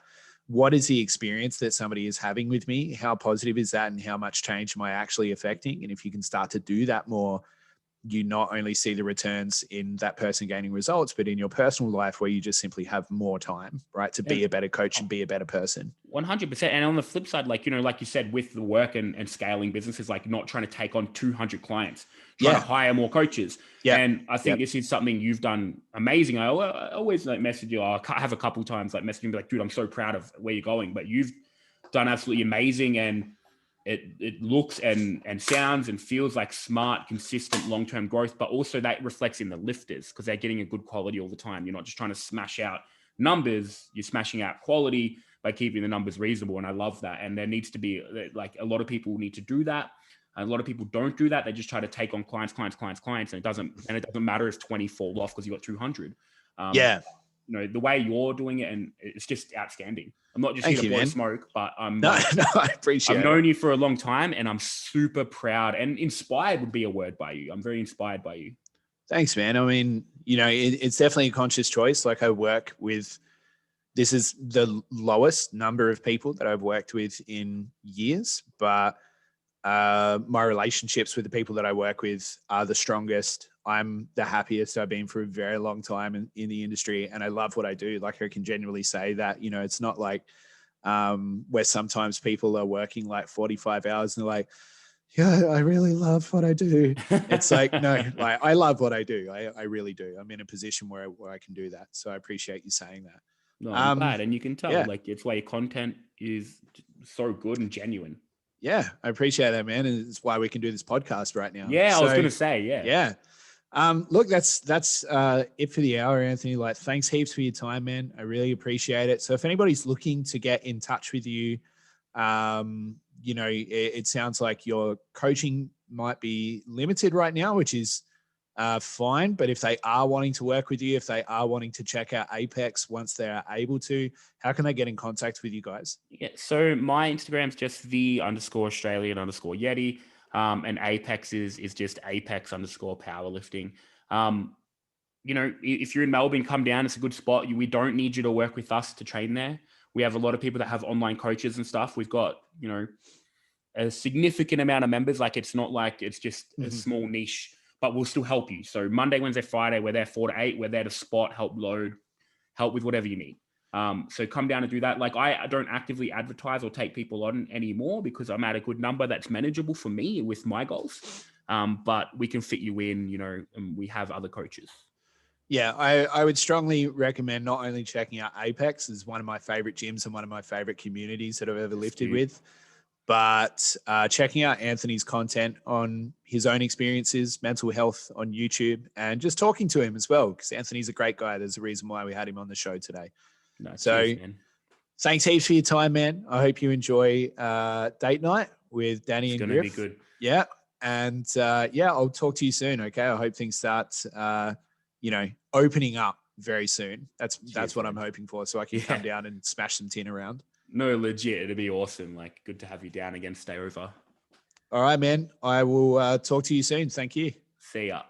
is the experience that somebody is having with me? How positive is that? And how much change am I actually affecting? And if you can start to do that more, you not only see the returns in that person gaining results, but in your personal life where you just simply have more time, right? To be a better coach and be a better person. 100%. And on the flip side, like you said, with the work and scaling businesses, like not trying to take on 200 clients, trying to hire more coaches. Yeah. And I think this is something you've done amazing. I always message you. I have a couple of times messaging, be like, dude, I'm so proud of where you're going, but you've done absolutely amazing. And it looks and sounds and feels like smart, consistent, long-term growth, but also that reflects in the lifters because they're getting a good quality all the time. You're not just trying to smash out numbers, you're smashing out quality by keeping the numbers reasonable. And I love that. And there needs to be a lot of people need to do that. A lot of people don't do that. They just try to take on clients. And it doesn't matter if 20 fall off because you got 200. The way you're doing it, and it's just outstanding. I'm not just here to blow smoke, but I appreciate it. I've known you for a long time and I'm super proud and inspired would be a word by you. I'm very inspired by you. Thanks, man. I mean, it's definitely a conscious choice. Like I work with, this is the lowest number of people that I've worked with in years, but my relationships with the people that I work with are the strongest. I'm the happiest I've been for a very long time in the industry. And I love what I do. Like I can genuinely say that, it's not like where sometimes people are working like 45 hours and they're like, yeah, I really love what I do. It's like, no, I love what I do. I really do. I'm in a position where I can do that. So I appreciate you saying that. No, I'm glad. And you can tell it's why your content is so good and genuine. Yeah, I appreciate that, man. And it's why we can do this podcast right now. Yeah, I was going to say, Yeah. Look, that's it for the hour, Anthony. Thanks heaps for your time, man. I really appreciate it. So if anybody's looking to get in touch with you, it sounds like your coaching might be limited right now, which is fine. But if they are wanting to work with you, if they are wanting to check out Apex once they are able to, how can they get in contact with you guys? Yeah. So my Instagram's just _Australian_Yeti. And Apex is just Apex_powerlifting. If you're in Melbourne, come down. It's a good spot. We don't need you to work with us to train there. We have a lot of people that have online coaches and stuff. We've got, a significant amount of members. Like it's not like it's just a small niche, but we'll still help you. So Monday, Wednesday, Friday, we're there 4 to 8. We're there to spot, help load, help with whatever you need. So come down and do that. Like I don't actively advertise or take people on anymore because I'm at a good number that's manageable for me with my goals. But we can fit you in, you know, and we have other coaches. Yeah, I would strongly recommend not only checking out Apex as one of my favorite gyms and one of my favorite communities that I've ever lifted with, but checking out Anthony's content on his own experiences, mental health on YouTube, and just talking to him as well, because Anthony's a great guy. There's a reason why we had him on the show today. No, so cheers, man. Thanks heaps for your time, man. I hope you enjoy date night with Danny and Griff. It's going to be good. Yeah. And I'll talk to you soon. Okay. I hope things start, opening up very soon. That's what I'm hoping for. So I can come down and smash some tin around. No, legit. It'd be awesome. Like, good to have you down again. Stay over. All right, man. I will talk to you soon. Thank you. See ya.